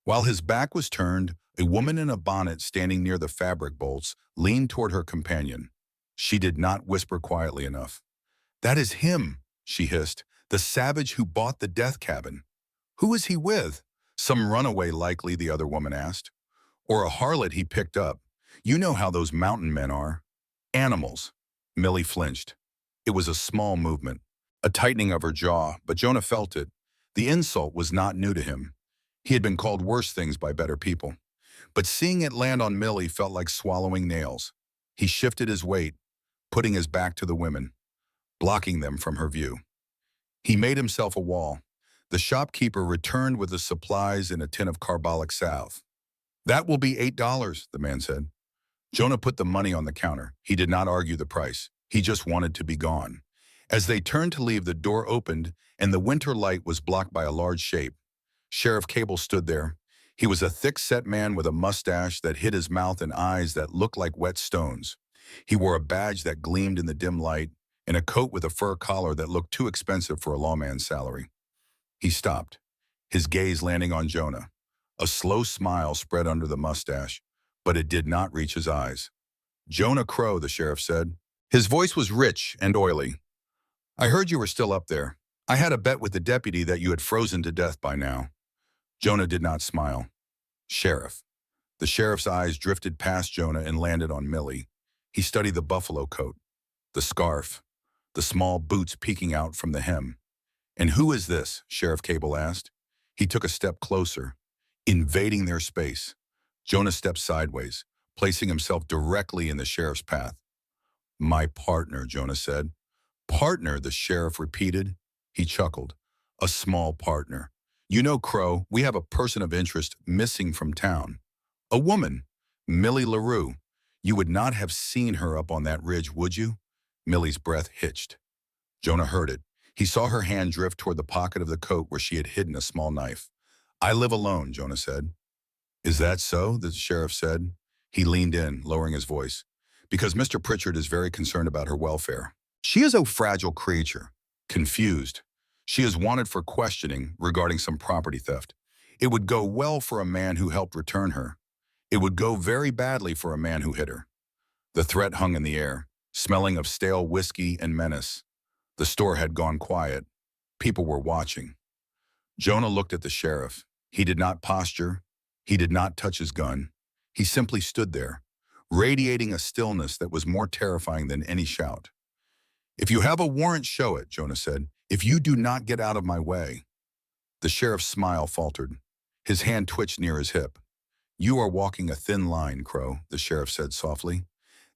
While his back was turned, a woman in a bonnet standing near the fabric bolts leaned toward her companion. She did not whisper quietly enough. That is him, she hissed, the savage who bought the death cabin. Who is he with? Some runaway likely, the other woman asked. Or a harlot he picked up. You know how those mountain men are. Animals. Millie flinched. It was a small movement, a tightening of her jaw, but Jonah felt it. The insult was not new to him. He had been called worse things by better people. But seeing it land on Millie felt like swallowing nails. He shifted his weight, putting his back to the women, blocking them from her view. He made himself a wall. The shopkeeper returned with the supplies and a tin of carbolic salve. "That will be $8, the man said. Jonah put the money on the counter. He did not argue the price. He just wanted to be gone. As they turned to leave, the door opened, and the winter light was blocked by a large shape. Sheriff Cable stood there. He was a thick-set man with a mustache that hid his mouth and eyes that looked like wet stones. He wore a badge that gleamed in the dim light and a coat with a fur collar that looked too expensive for a lawman's salary. He stopped, his gaze landing on Jonah. A slow smile spread under the mustache, but it did not reach his eyes. "Jonah Crow," the sheriff said. His voice was rich and oily. "I heard you were still up there. I had a bet with the deputy that you had frozen to death by now." Jonah did not smile. "Sheriff." The sheriff's eyes drifted past Jonah and landed on Millie. He studied the buffalo coat, the scarf, the small boots peeking out from the hem. "And who is this?" Sheriff Cable asked. He took a step closer, invading their space. Jonah stepped sideways, placing himself directly in the sheriff's path. "My partner," Jonah said. "Partner," the sheriff repeated. He chuckled. "A small partner. You know, Crow, we have a person of interest missing from town. A woman, Millie LaRue. You would not have seen her up on that ridge, would you?" Millie's breath hitched. Jonah heard it. He saw her hand drift toward the pocket of the coat where she had hidden a small knife. "I live alone," Jonah said. "Is that so?" the sheriff said. He leaned in, lowering his voice. "Because Mr. Pritchard is very concerned about her welfare. She is a fragile creature, confused. She is wanted for questioning regarding some property theft. It would go well for a man who helped return her. It would go very badly for a man who hit her." The threat hung in the air, smelling of stale whiskey and menace. The store had gone quiet. People were watching. Jonah looked at the sheriff. He did not posture. He did not touch his gun. He simply stood there, radiating a stillness that was more terrifying than any shout. "If you have a warrant, show it," Jonah said. "If you do not get out of my way." The sheriff's smile faltered. His hand twitched near his hip. "You are walking a thin line, Crow," the sheriff said softly.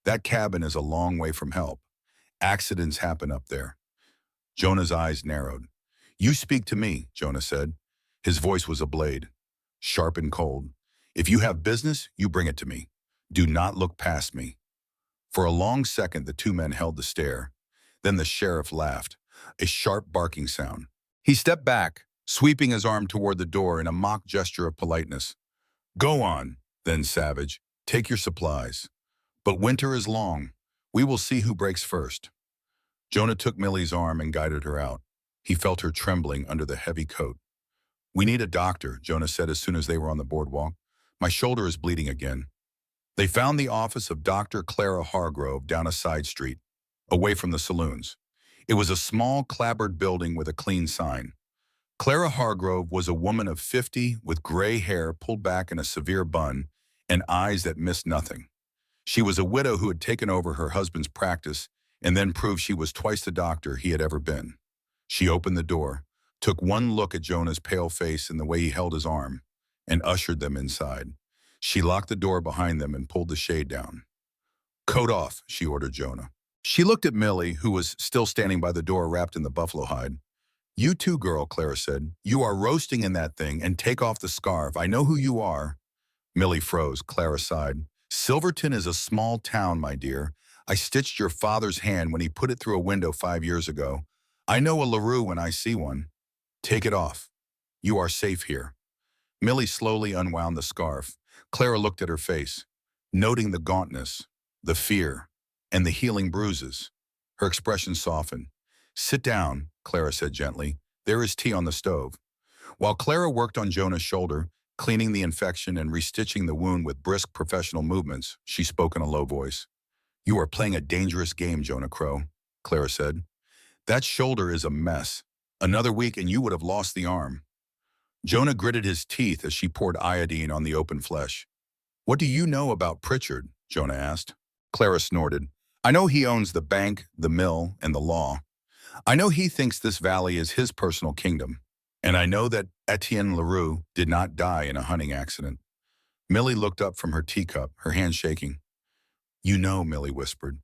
"That cabin is a long way from help. Accidents happen up there." Jonah's eyes narrowed. "You speak to me," Jonah said. His voice was a blade, sharp and cold. "If you have business, you bring it to me. Do not look past me." For a long second, the two men held the stare. Then the sheriff laughed, a sharp barking sound. He stepped back, sweeping his arm toward the door in a mock gesture of politeness. "Go on, then, savage. Take your supplies. But winter is long. We will see who breaks first." Jonah took Millie's arm and guided her out. He felt her trembling under the heavy coat. "We need a doctor," Jonah said as soon as they were on the boardwalk. "My shoulder is bleeding again." They found the office of Dr. Clara Hargrove down a side street, away from the saloons. It was a small, clapboard building with a clean sign. Clara Hargrove was a woman of 50 with gray hair pulled back in a severe bun and eyes that missed nothing. She was a widow who had taken over her husband's practice and then proved she was twice the doctor he had ever been. She opened the door, took one look at Jonah's pale face and the way he held his arm, and ushered them inside. She locked the door behind them and pulled the shade down. "Coat off," she ordered Jonah. She looked at Millie, who was still standing by the door wrapped in the buffalo hide. "You too, girl," Clara said. "You are roasting in that thing, and take off the scarf. I know who you are." Millie froze. Clara sighed. "Silverton is a small town, my dear. I stitched your father's hand when he put it through a window 5 years ago. I know a LaRue when I see one. Take it off. You are safe here." Millie slowly unwound the scarf. Clara looked at her face, noting the gauntness, the fear, and the healing bruises. Her expression softened. "Sit down," Clara said gently. "There is tea on the stove." While Clara worked on Jonah's shoulder, cleaning the infection and restitching the wound with brisk professional movements, she spoke in a low voice. "You are playing a dangerous game, Jonah Crow," Clara said. "That shoulder is a mess. Another week and you would have lost the arm." Jonah gritted his teeth as she poured iodine on the open flesh. "What do you know about Pritchard?" Jonah asked. Clara snorted. "I know he owns the bank, the mill, and the law. I know he thinks this valley is his personal kingdom. And I know that Etienne LaRue did not die in a hunting accident." Millie looked up from her teacup, her hand shaking. "You know," Millie whispered.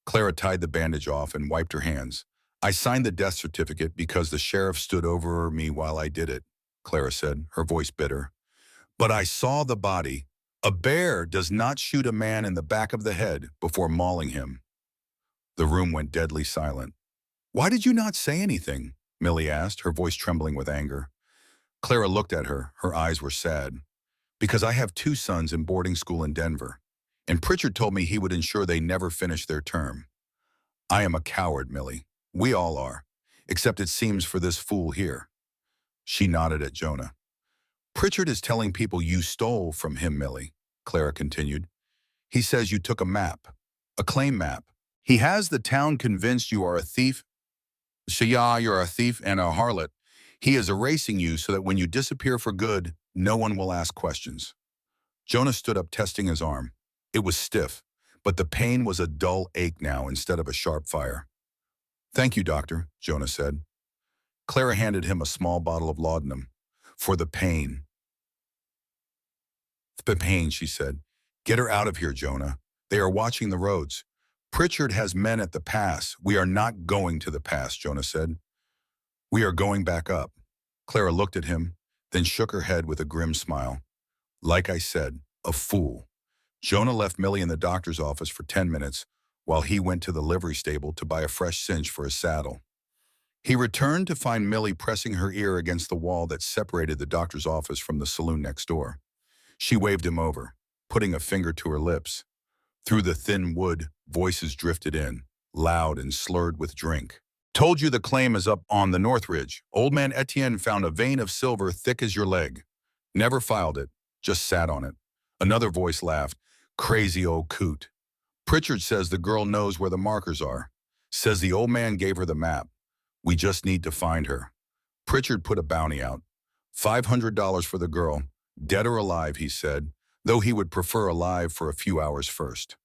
Clara tied the bandage off and wiped her hands. I signed the death certificate because the sheriff stood over me while I did it, Clara said, her voice bitter. But I saw the body. A bear does not shoot a man in the back of the head before mauling him. The room went deadly silent. Why did you not say anything? Millie asked, her voice trembling with anger. Clara looked at her. Her eyes were sad. Because I have 2 sons in boarding school in Denver, and Pritchard told me he would ensure they never finish their term. I am a coward, Millie. We all are, except it seems for this fool here. She nodded at Jonah. Pritchard is telling people you stole from him, Millie, Clara continued. He says you took a map, a claim map. He has the town convinced you are a thief. So yeah, you're a thief and a harlot. He is erasing you so that when you disappear for good, no one will ask questions. Jonah stood up, testing his arm. It was stiff, but the pain was a dull ache now instead of a sharp fire. Thank you, doctor, Jonah said. Clara handed him a small bottle of laudanum. For the pain. The pain, she said. Get her out of here, Jonah. They are watching the roads. Pritchard has men at the pass. We are not going to the pass, Jonah said. We are going back up. Clara looked at him, then shook her head with a grim smile. Like I said, a fool. Jonah left Millie in the doctor's office for 10 minutes while he went to the livery stable to buy a fresh cinch for his saddle. He returned to find Millie pressing her ear against the wall that separated the doctor's office from the saloon next door. She waved him over, putting a finger to her lips. Through the thin wood, voices drifted in, loud and slurred with drink. Told you the claim is up on the North Ridge. Old man Etienne found a vein of silver thick as your leg. Never filed it, just sat on it. Another voice laughed. Crazy old coot. Pritchard says the girl knows where the markers are. Says the old man gave her the map. We just need to find her. Pritchard put a bounty out. $500 for the girl. Dead or alive, he said, though he would prefer alive for a few hours first.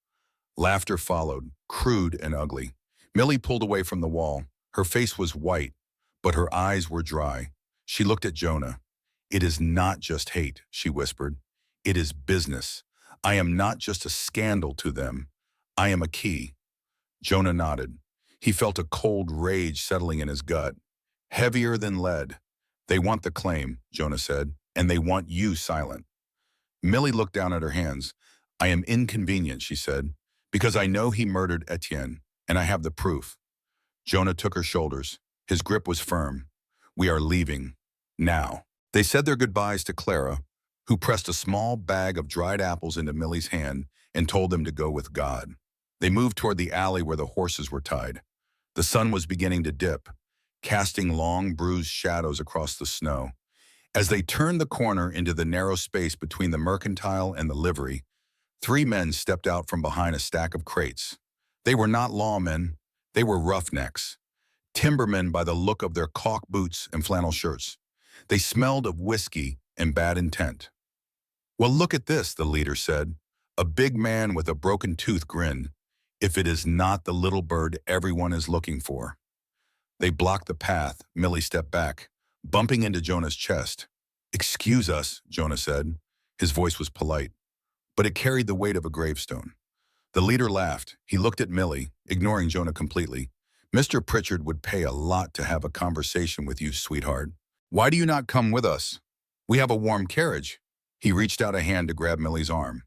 Laughter followed, crude and ugly. Millie pulled away from the wall. Her face was white, but her eyes were dry. She looked at Jonah. It is not just hate, she whispered. It is business. I am not just a scandal to them. I am a key. Jonah nodded. He felt a cold rage settling in his gut. Heavier than lead. They want the claim, Jonah said, and they want you silent. Millie looked down at her hands. I am inconvenient, she said, because I know he murdered Etienne, and I have the proof. Jonah took her shoulders. His grip was firm. We are leaving. Now. They said their goodbyes to Clara, who pressed a small bag of dried apples into Millie's hand and told them to go with God. They moved toward the alley where the horses were tied. The sun was beginning to dip, casting long, bruised shadows across the snow. As they turned the corner into the narrow space between the mercantile and the livery, 3 men stepped out from behind a stack of crates. They were not lawmen, they were roughnecks, timbermen by the look of their caulk boots and flannel shirts. They smelled of whiskey and bad intent. Well, look at this, the leader said. A big man with a broken tooth grinned. If it is not the little bird everyone is looking for. They blocked the path. Millie stepped back, bumping into Jonah's chest. Excuse us, Jonah said. His voice was polite, but it carried the weight of a gravestone. The leader laughed. He looked at Millie, ignoring Jonah completely. Mr. Pritchard would pay a lot to have a conversation with you, sweetheart. Why do you not come with us? We have a warm carriage. He reached out a hand to grab Millie's arm.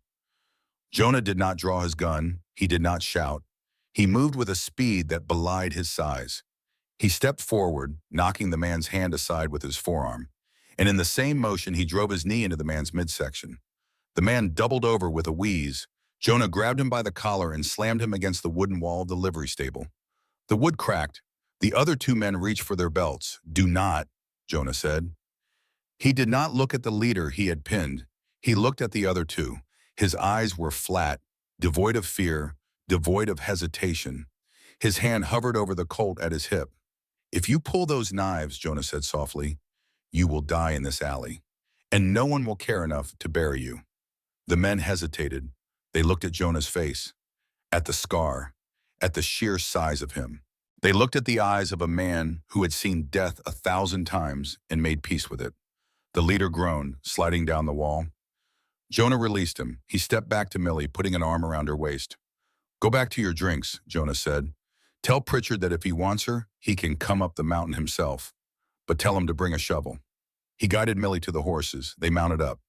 Jonah did not draw his gun. He did not shout. He moved with a speed that belied his size. He stepped forward, knocking the man's hand aside with his forearm, and in the same motion he drove his knee into the man's midsection. The man doubled over with a wheeze. Jonah grabbed him by the collar and slammed him against the wooden wall of the livery stable. The wood cracked. The other 2 men reached for their belts. Do not, Jonah said. He did not look at the leader he had pinned. He looked at the other 2. His eyes were flat, devoid of fear, devoid of hesitation. His hand hovered over the Colt at his hip. If you pull those knives, Jonah said softly, you will die in this alley, and no one will care enough to bury you. The men hesitated. They looked at Jonah's face, at the scar, at the sheer size of him. They looked at the eyes of a man who had seen death 1,000 times and made peace with it. The leader groaned, sliding down the wall. Jonah released him. He stepped back to Millie, putting an arm around her waist. Go back to your drinks, Jonah said. Tell Pritchard that if he wants her, he can come up the mountain himself. But tell him to bring a shovel. He guided Millie to the horses. They mounted up.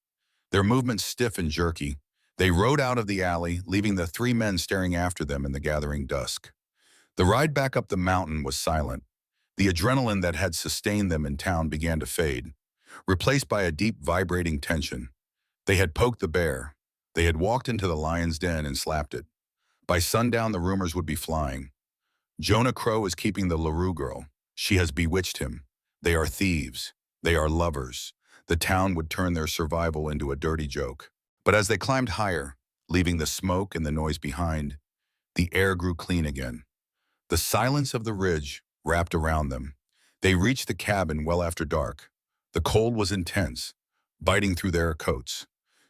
Their movements stiff and jerky. They rode out of the alley, leaving the three men staring after them in the gathering dusk. The ride back up the mountain was silent. The adrenaline that had sustained them in town began to fade, replaced by a deep, vibrating tension. They had poked the bear. They had walked into the lion's den and slapped it. By sundown, the rumors would be flying. Jonah Crow is keeping the LaRue girl. She has bewitched him. They are thieves. They are lovers. The town would turn their survival into a dirty joke. But as they climbed higher, leaving the smoke and the noise behind, the air grew clean again. The silence of the ridge wrapped around them. They reached the cabin well after dark. The cold was intense, biting through their coats.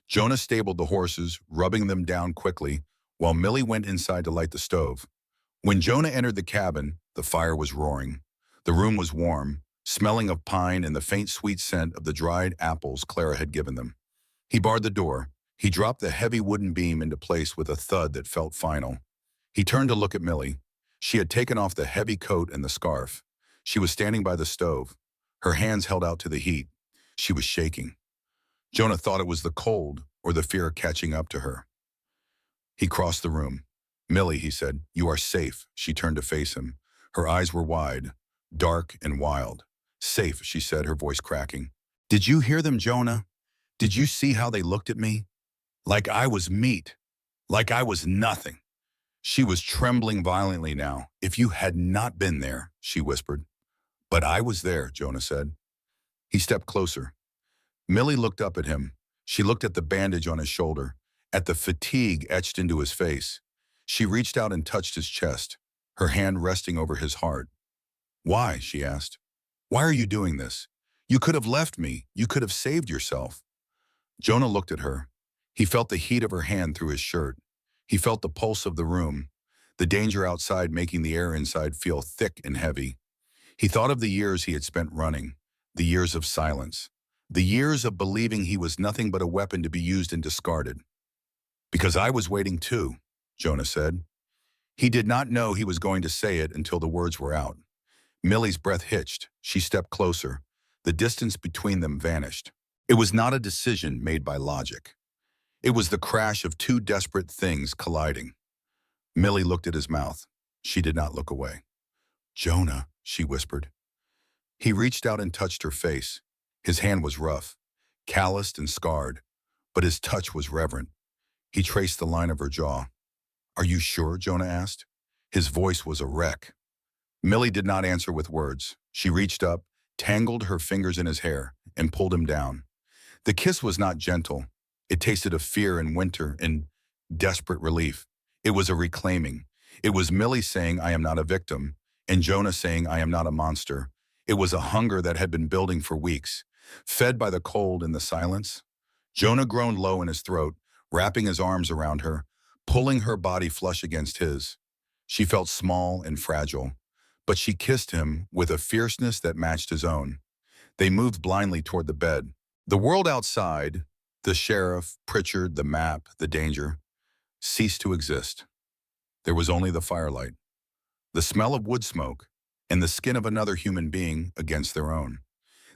Jonah stabled the horses, rubbing them down quickly, while Millie went inside to light the stove. When Jonah entered the cabin, the fire was roaring. The room was warm, smelling of pine and the faint sweet scent of the dried apples Clara had given them. He barred the door. He dropped the heavy wooden beam into place with a thud that felt final. He turned to look at Millie. She had taken off the heavy coat and the scarf. She was standing by the stove, her hands held out to the heat. She was shaking. Jonah thought it was the cold or the fear catching up to her. He crossed the room. Millie, he said, you are safe. She turned to face him. Her eyes were wide, dark and wild. Safe, she said, her voice cracking. Did you hear them, Jonah? Did you see how they looked at me? Like I was meat. Like I was nothing. She was trembling violently now. If you had not been there, she whispered. But I was there, Jonah said. He stepped closer. Millie looked up at him. She looked at the bandage on his shoulder, at the fatigue etched into his face. She reached out and touched his chest, her hand resting over his heart. Why? She asked. Why are you doing this? You could have left me. You could have saved yourself. Jonah looked at her. He felt the heat of her hand through his shirt. He felt the pulse of the room, the danger outside making the air inside feel thick and heavy. He thought of the years he had spent running, the years of silence, the years of believing he was nothing but a weapon to be used and discarded. Because I was waiting too, Jonah said. He did not know he was going to say it until the words were out. Millie's breath hitched. She stepped closer. The distance between them vanished. It was not a decision made by logic. It was the crash of two desperate things colliding. Millie looked at his mouth. She did not look away. Jonah, she whispered. He reached out and touched her face. His hand was rough, calloused and scarred, but his touch was reverent. He traced the line of her jaw. Are you sure? Jonah asked. His voice was a wreck. Millie did not answer with words. She reached up, tangled her fingers in his hair, and pulled him down. The kiss was not gentle. It tasted of fear and winter and desperate relief. It was a reclaiming. It was Millie saying, I am not a victim, and Jonah saying, I am not a monster. It was a hunger that had been building for weeks, fed by the cold and the silence. Jonah groaned low in his throat, wrapping his arms around her, pulling her body flush against his. She felt small and fragile, but she kissed him with a fierceness that matched his own. They moved blindly toward the bed. The world outside, the sheriff, Pritchard, the map, the danger, ceased to exist. There was only the firelight, the smell of wood smoke, and the skin of another human being against their own.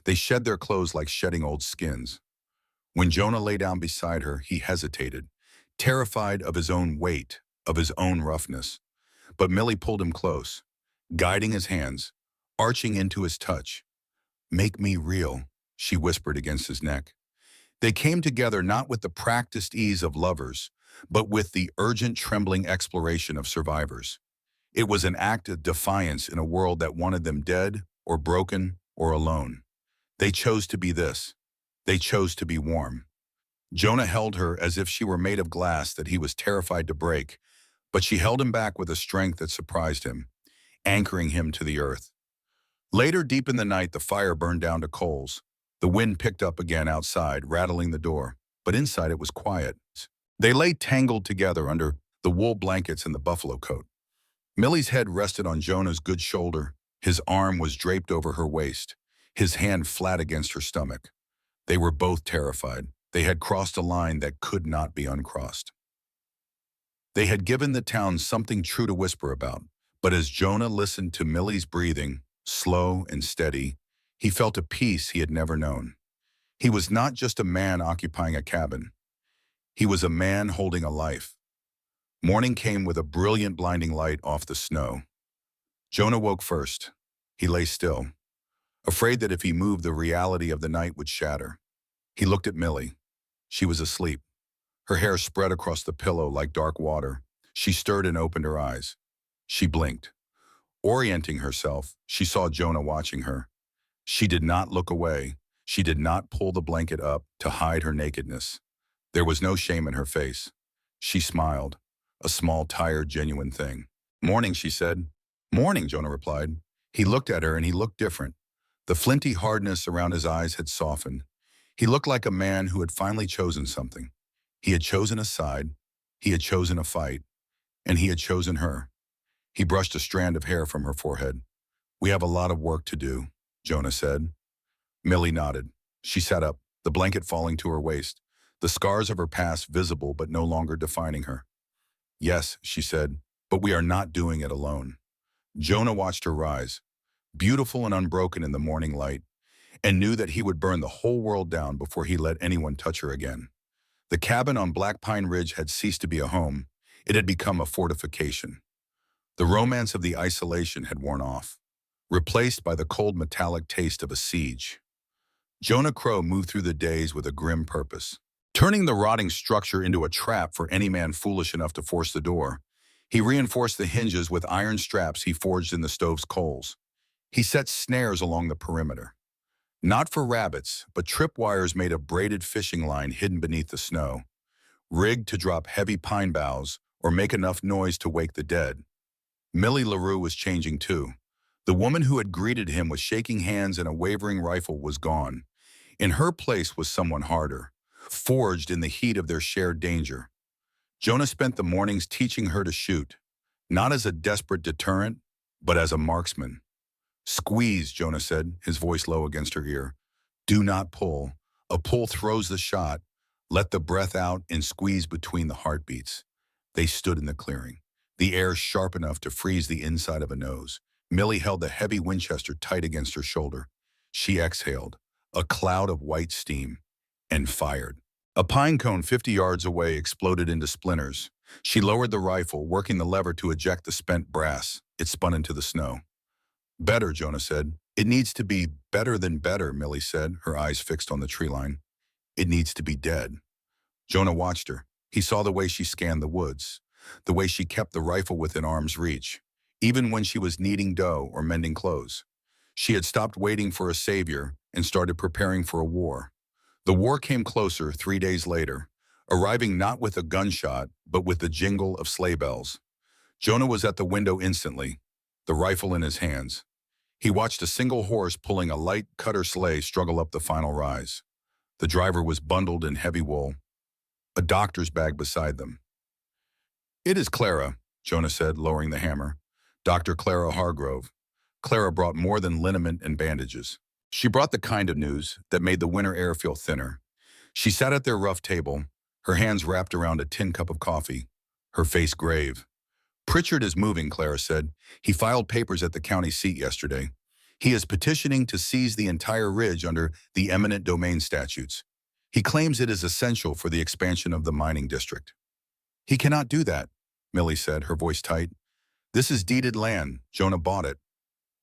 They shed their clothes like shedding old skins. When Jonah lay down beside her, he hesitated, terrified of his own weight, of his own roughness. But Millie pulled him close, guiding his hands, arching into his touch. Make me real, she whispered against his neck. They came together not with the practiced ease of lovers, but with the urgent, trembling exploration of survivors. It was an act of defiance in a world that wanted them dead or broken or alone. They chose to be this. They chose to be warm. Jonah held her as if she were made of glass that he was terrified to break, but she held him back with a strength that surprised him, anchoring him to the earth. Later, deep in the night, the fire burned down to coals. The wind picked up again outside, rattling the door, but inside it was quiet. They lay tangled together under the wool blankets and the buffalo coat. Millie's head rested on Jonah's good shoulder. His arm was draped over her waist, his hand flat against her stomach. They were both terrified. They had crossed a line that could not be uncrossed. They had given the town something true to whisper about. But as Jonah listened to Millie's breathing, slow and steady, he felt a peace he had never known. He was not just a man occupying a cabin. He was a man holding a life. Morning came with a brilliant blinding light off the snow. Jonah woke first. He lay still, afraid that if he moved, the reality of the night would shatter. He looked at Millie. She was asleep. Her hair spread across the pillow like dark water. She stirred and opened her eyes. She blinked. Orienting herself, she saw Jonah watching her. She did not look away. She did not pull the blanket up to hide her nakedness. There was no shame in her face. She smiled, a small, tired, genuine thing. "Morning," she said. "Morning," Jonah replied. He looked at her and he looked different. The flinty hardness around his eyes had softened. He looked like a man who had finally chosen something. He had chosen a side, he had chosen a fight, and he had chosen her. He brushed a strand of hair from her forehead. "We have a lot of work to do," Jonah said. Millie nodded. She sat up, the blanket falling to her waist, the scars of her past visible but no longer defining her. "Yes," she said, "but we are not doing it alone." Jonah watched her rise, beautiful and unbroken in the morning light, and knew that he would burn the whole world down before he let anyone touch her again. The cabin on Black Pine Ridge had ceased to be a home. It had become a fortification. The romance of the isolation had worn off, replaced by the cold metallic taste of a siege. Jonah Crow moved through the days with a grim purpose, turning the rotting structure into a trap for any man foolish enough to force the door. He reinforced the hinges with iron straps he forged in the stove's coals. He set snares along the perimeter. Not for rabbits, but tripwires made of braided fishing line hidden beneath the snow, rigged to drop heavy pine boughs or make enough noise to wake the dead. Millie LaRue was changing too. The woman who had greeted him with shaking hands and a wavering rifle was gone. In her place was someone harder, forged in the heat of their shared danger. Jonah spent the mornings teaching her to shoot, not as a desperate deterrent, but as a marksman. "Squeeze," Jonah said, his voice low against her ear. "Do not pull. A pull throws the shot. Let the breath out and squeeze between the heartbeats." They stood in the clearing, the air sharp enough to freeze the inside of a nose. Millie held the heavy Winchester tight against her shoulder. She exhaled, a cloud of white steam, and fired. A pine cone 50 yards away exploded into splinters. She lowered the rifle, working the lever to eject the spent brass. It spun into the snow. "Better," Jonah said. "It needs to be better than better," Millie said, her eyes fixed on the tree line. "It needs to be dead." Jonah watched her. He saw the way she scanned the woods, the way she kept the rifle within arm's reach, even when she was kneading dough or mending clothes. She had stopped waiting for a savior and started preparing for a war. The war came closer 3 days later, arriving not with a gunshot, but with the jingle of sleigh bells. Jonah was at the window instantly, the rifle in his hands. He watched a single horse pulling a light cutter sleigh struggle up the final rise. The driver was bundled in heavy wool, a doctor's bag beside them. "It is Clara," Jonah said, lowering the hammer. "Dr. Clara Hargrove." Clara brought more than liniment and bandages. She brought the kind of news that made the winter air feel thinner. She sat at their rough table, her hands wrapped around a tin cup of coffee, her face grave. "Pritchard is moving," Clara said. "He filed papers at the county seat yesterday. He is petitioning to seize the entire ridge under the eminent domain statutes. He claims it is essential for the expansion of the mining district." "He cannot do that," Millie said, her voice tight. "This is deeded land. Jonah bought it."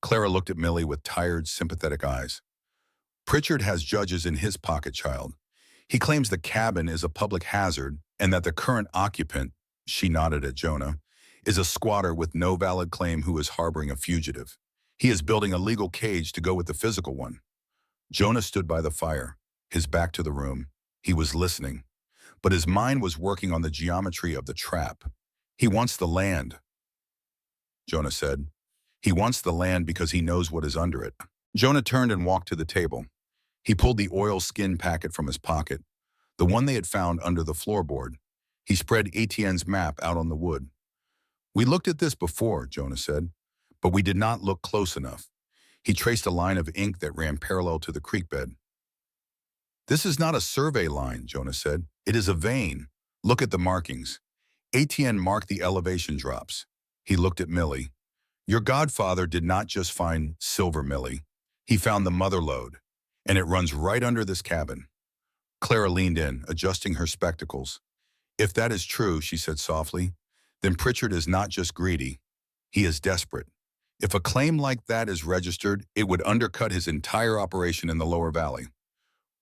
Clara looked at Millie with tired, sympathetic eyes. "Pritchard has judges in his pocket, child. He claims the cabin is a public hazard and that the current occupant," she nodded at Jonah, "is a squatter with no valid claim who is harboring a fugitive. He is building a legal cage to go with the physical one." Jonah stood by the fire, his back to the room. He was listening, but his mind was working on the geometry of the trap. "He wants the land," Jonah said. "He wants the land because he knows what is under it." Jonah turned and walked to the table. He pulled the oilskin packet from his pocket, the one they had found under the floorboard. He spread Etienne's map out on the wood. "We looked at this before," Jonah said, "but we did not look close enough." He traced a line of ink that ran parallel to the creek bed. "This is not a survey line," Jonah said. "It is a vein. Look at the markings. ATN marked the elevation drops. He looked at Millie. Your godfather did not just find silver, Millie. He found the mother lode, and it runs right under this cabin. Clara leaned in, adjusting her spectacles. If that is true, she said softly, then Pritchard is not just greedy. He is desperate. If a claim like that is registered, it would undercut his entire operation in the lower valley.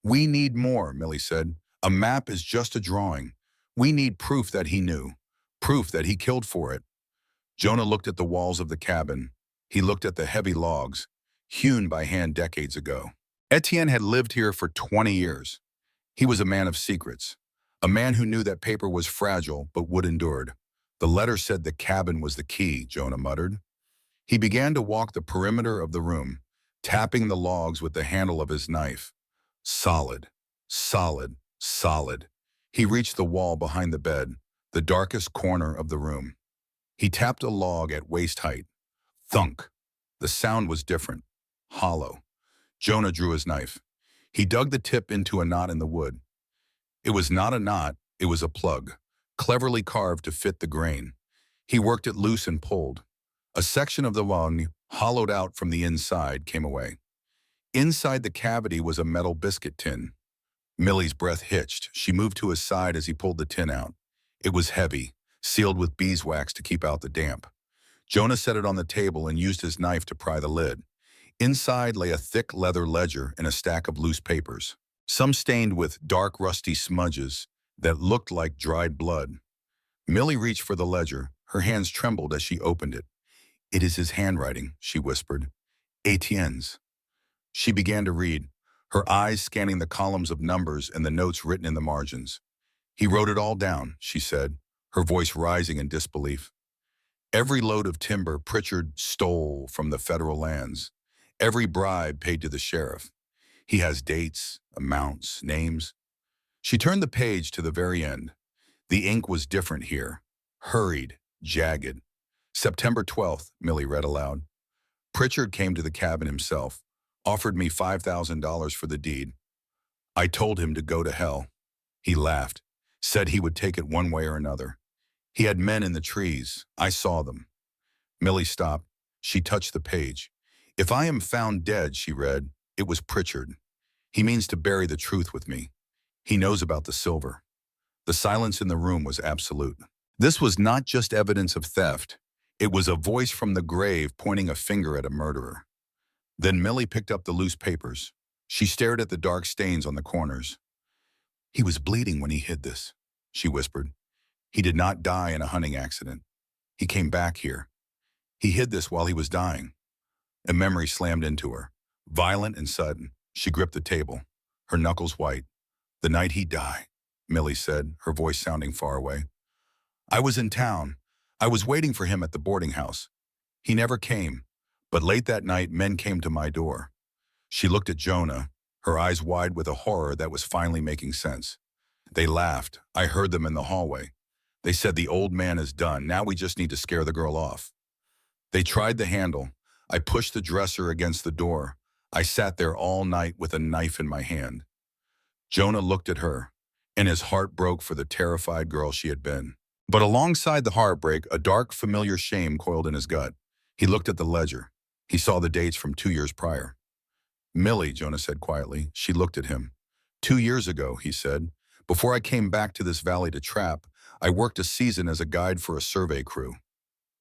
We need more, Millie said. A map is just a drawing. We need proof that he knew, proof that he killed for it. Jonah looked at the walls of the cabin. He looked at the heavy logs, hewn by hand decades ago. Etienne had lived here for 20 years. He was a man of secrets, a man who knew that paper was fragile but would endure. The letter said the cabin was the key, Jonah muttered. He began to walk the perimeter of the room, tapping the logs with the handle of his knife. Solid, solid, solid. He reached the wall behind the bed, the darkest corner of the room. He tapped a log at waist height. Thunk. The sound was different, hollow. Jonah drew his knife. He dug the tip into a knot in the wood. It was not a knot, it was a plug, cleverly carved to fit the grain. He worked it loose and pulled. A section of the log, hollowed out from the inside, came away. Inside the cavity was a metal biscuit tin. Millie's breath hitched. She moved to his side as he pulled the tin out. It was heavy, sealed with beeswax to keep out the damp. Jonah set it on the table and used his knife to pry the lid. Inside lay a thick leather ledger and a stack of loose papers, some stained with dark, rusty smudges that looked like dried blood. Millie reached for the ledger. Her hands trembled as she opened it. It is his handwriting, she whispered. Etienne's. She began to read, her eyes scanning the columns of numbers and the notes written in the margins. He wrote it all down, she said, her voice rising in disbelief. Every load of timber Pritchard stole from the federal lands. Every bribe paid to the sheriff. He has dates, amounts, names. She turned the page to the very end. The ink was different here. Hurried, jagged. September 12th, Millie read aloud. Pritchard came to the cabin himself, offered me $5,000 for the deed. I told him to go to hell. He laughed, said he would take it one way or another. He had men in the trees. I saw them. Millie stopped. She touched the page. If I am found dead, she read, it was Pritchard. He means to bury the truth with me. He knows about the silver. The silence in the room was absolute. This was not just evidence of theft. It was a voice from the grave pointing a finger at a murderer. Then Millie picked up the loose papers. She stared at the dark stains on the corners. He was bleeding when he hid this, she whispered. He did not die in a hunting accident. He came back here. He hid this while he was dying. A memory slammed into her, violent and sudden. She gripped the table, her knuckles white. The night he died, Millie said, her voice sounding far away. I was in town. I was waiting for him at the boarding house. He never came, but late that night, men came to my door. She looked at Jonah, her eyes wide with a horror that was finally making sense. They laughed. I heard them in the hallway. They said the old man is done. Now we just need to scare the girl off. They tried the handle. I pushed the dresser against the door. I sat there all night with a knife in my hand. Jonah looked at her, and his heart broke for the terrified girl she had been. But alongside the heartbreak, a dark, familiar shame coiled in his gut. He looked at the ledger. He saw the dates from 2 years prior. Millie, Jonah said quietly. She looked at him. 2 years ago, he said, before I came back to this valley to trap, I worked a season as a guide for a survey crew.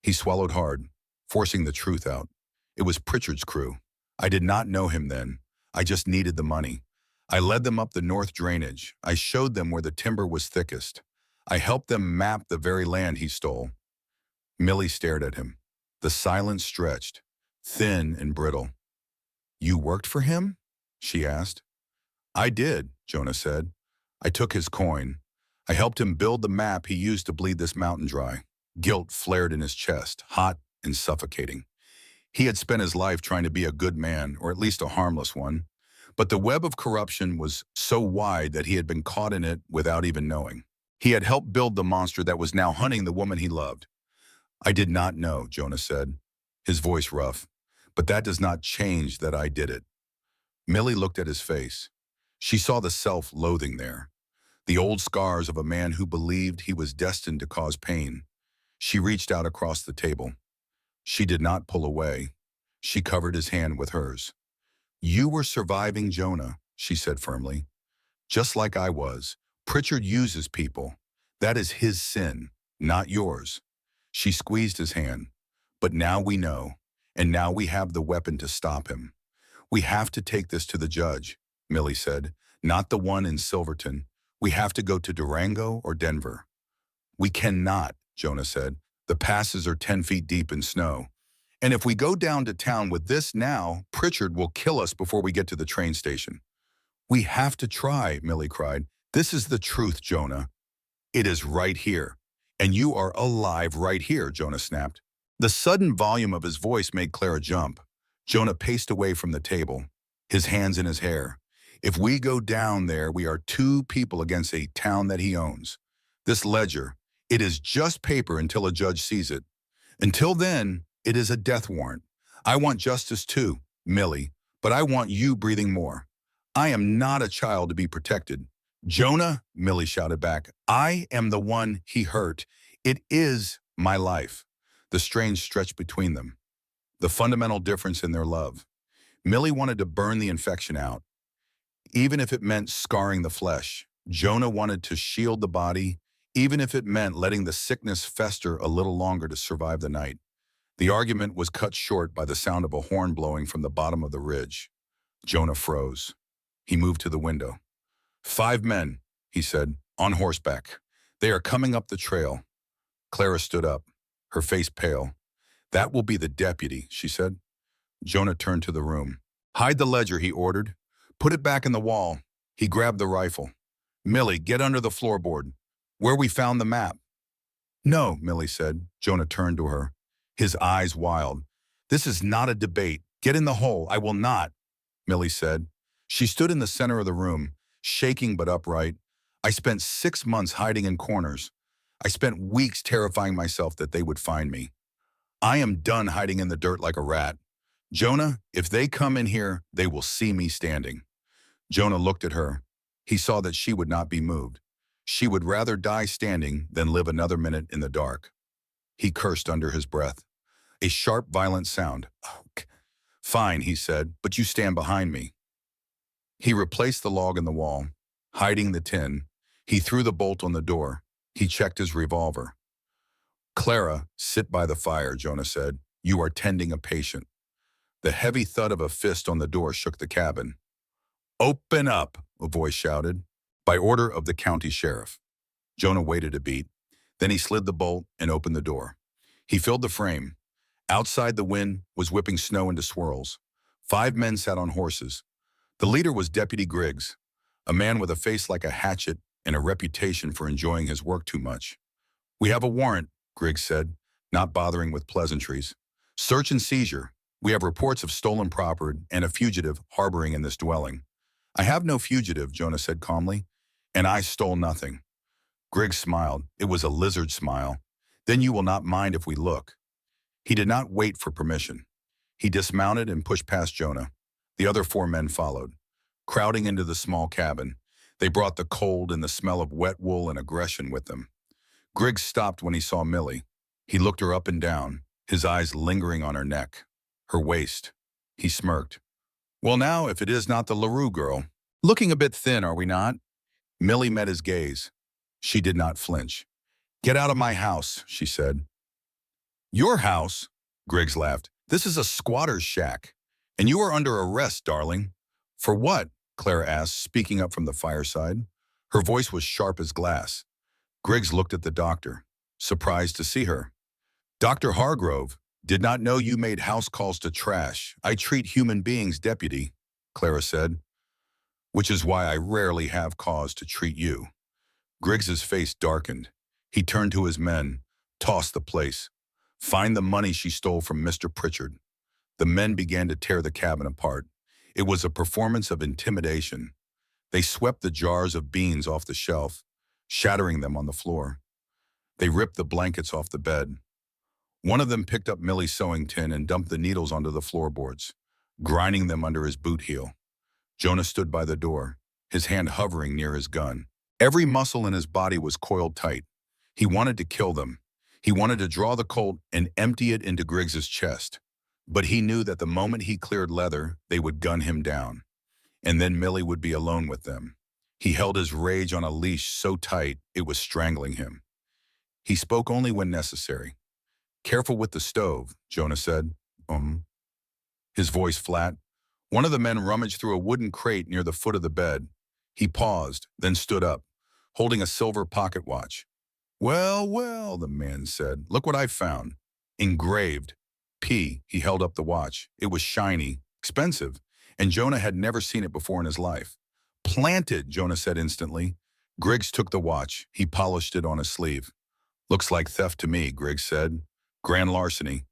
He swallowed hard, forcing the truth out. It was Pritchard's crew. I did not know him then. I just needed the money. I led them up the north drainage. I showed them where the timber was thickest. I helped them map the very land he stole. Millie stared at him. The silence stretched, thin and brittle. You worked for him? She asked. I did, Jonah said. I took his coin. I helped him build the map he used to bleed this mountain dry. Guilt flared in his chest, hot and suffocating. He had spent his life trying to be a good man, or at least a harmless one. But the web of corruption was so wide that he had been caught in it without even knowing. He had helped build the monster that was now hunting the woman he loved. I did not know, Jonah said, his voice rough. But that does not change that I did it. Millie looked at his face. She saw the self-loathing there. the old scars of a man who believed he was destined to cause pain. She reached out across the table. She did not pull away. She covered his hand with hers. "You were surviving Jonah," she said firmly. "Just like I was. Pritchard uses people. That is his sin, not yours." She squeezed his hand. "But now we know, and now we have the weapon to stop him. We have to take this to the judge," Millie said. "Not the one in Silverton. We have to go to Durango or Denver." "We cannot," Jonah said. "The passes are 10 feet deep in snow. And if we go down to town with this now, Pritchard will kill us before we get to the train station." "We have to try," Millie cried. "This is the truth, Jonah. It is right here. And you are alive right here," Jonah snapped. The sudden volume of his voice made Clara jump. Jonah paced away from the table, his hands in his hair. "If we go down there, we are two people against a town that he owns. This ledger, it is just paper until a judge sees it. Until then, it is a death warrant. I want justice too, Millie, but I want you breathing more. I am not a child to be protected." "Jonah," Millie shouted back, "I am the one he hurt. It is my life." The strange stretched between them, the fundamental difference in their love. Millie wanted to burn the infection out, even if it meant scarring the flesh. Jonah wanted to shield the body, even if it meant letting the sickness fester a little longer to survive the night. The argument was cut short by the sound of a horn blowing from the bottom of the ridge. Jonah froze. He moved to the window. "5 men," he said, "on horseback. They are coming up the trail." Clara stood up, her face pale. "That will be the deputy," she said. Jonah turned to the room. "Hide the ledger," he ordered. "Put it back in the wall." He grabbed the rifle. "Millie, get under the floorboard, where we found the map." "No," Millie said. Jonah turned to her, his eyes wild. "This is not a debate. Get in the hole." "I will not," Millie said. She stood in the center of the room, shaking but upright. "I spent 6 months hiding in corners. I spent weeks terrifying myself that they would find me. I am done hiding in the dirt like a rat. Jonah, if they come in here, they will see me standing." Jonah looked at her. He saw that she would not be moved. She would rather die standing than live another minute in the dark. He cursed under his breath. A sharp, violent sound. "Oh, fine," he said, "but you stand behind me." He replaced the log in the wall, hiding the tin. He threw the bolt on the door. He checked his revolver. "Clara, sit by the fire," Jonah said. "You are tending a patient." The heavy thud of a fist on the door shook the cabin. "Open up," a voice shouted, by order of the county sheriff. Jonah waited a beat. Then he slid the bolt and opened the door. He filled the frame. Outside, the wind was whipping snow into swirls. 5 men sat on horses. The leader was Deputy Griggs, a man with a face like a hatchet and a reputation for enjoying his work too much. "We have a warrant," Griggs said, not bothering with pleasantries. "Search and seizure. We have reports of stolen property and a fugitive harboring in this dwelling." "I have no fugitive," Jonah said calmly, "and I stole nothing." Griggs smiled. It was a lizard smile. "Then you will not mind if we look." He did not wait for permission. He dismounted and pushed past Jonah. The other 4 men followed, crowding into the small cabin. They brought the cold and the smell of wet wool and aggression with them. Griggs stopped when he saw Millie. He looked her up and down, his eyes lingering on her neck, her waist. He smirked. "Well now, if it is not the LaRue girl. Looking a bit thin, are we not?" Millie met his gaze. She did not flinch. "Get out of my house," she said. "Your house?" Griggs laughed. "This is a squatter's shack. And you are under arrest, darling." "For what?" Clara asked, speaking up from the fireside. Her voice was sharp as glass. Griggs looked at the doctor, surprised to see her. "Dr. Hargrove, did not know you made house calls to trash. I treat human beings, deputy," Clara said, "which is why I rarely have cause to treat you." Griggs's face darkened. He turned to his men. "Toss the place. Find the money she stole from Mr. Pritchard." The men began to tear the cabin apart. It was a performance of intimidation. They swept the jars of beans off the shelf, shattering them on the floor. They ripped the blankets off the bed. One of them picked up Millie's sewing tin and dumped the needles onto the floorboards, grinding them under his boot heel. Jonah stood by the door, his hand hovering near his gun. Every muscle in his body was coiled tight. He wanted to kill them. He wanted to draw the Colt and empty it into Griggs's chest. But he knew that the moment he cleared leather, they would gun him down. And then Millie would be alone with them. He held his rage on a leash so tight it was strangling him. He spoke only when necessary. "Careful with the stove," Jonah said. His voice flat. One of the men rummaged through a wooden crate near the foot of the bed. He paused, then stood up, holding a silver pocket watch. "Well, well," the man said. "Look what I found. Engraved. P." He held up the watch. It was shiny, expensive, and Jonah had never seen it before in his life. "Planted," Jonah said instantly. Griggs took the watch. He polished it on his sleeve. "Looks like theft to me," Griggs said. "Grand larceny.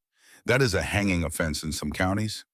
That is a hanging offense in some counties."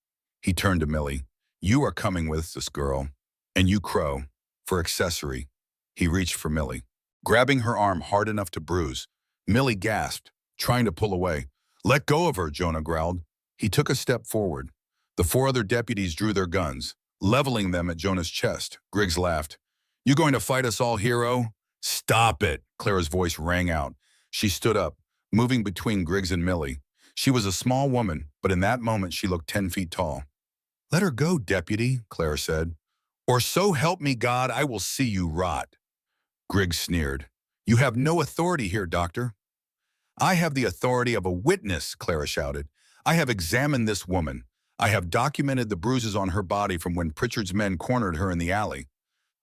He turned to Millie. "You are coming with this girl. And you, Crow, for accessory." He reached for Millie, grabbing her arm hard enough to bruise. Millie gasped, trying to pull away. "Let go of her," Jonah growled. He took a step forward. The 4 other deputies drew their guns, leveling them at Jonah's chest. Griggs laughed. "You going to fight us all, hero?" "Stop it," Clara's voice rang out. She stood up, moving between Griggs and Millie. She was a small woman, but in that moment she looked 10 feet tall. "Let her go, deputy," Clara said. "Or so help me God, I will see you rot." Griggs sneered. "You have no authority here, doctor." "I have the authority of a witness," Clara shouted. "I have examined this woman. I have documented the bruises on her body from when Pritchard's men cornered her in the alley.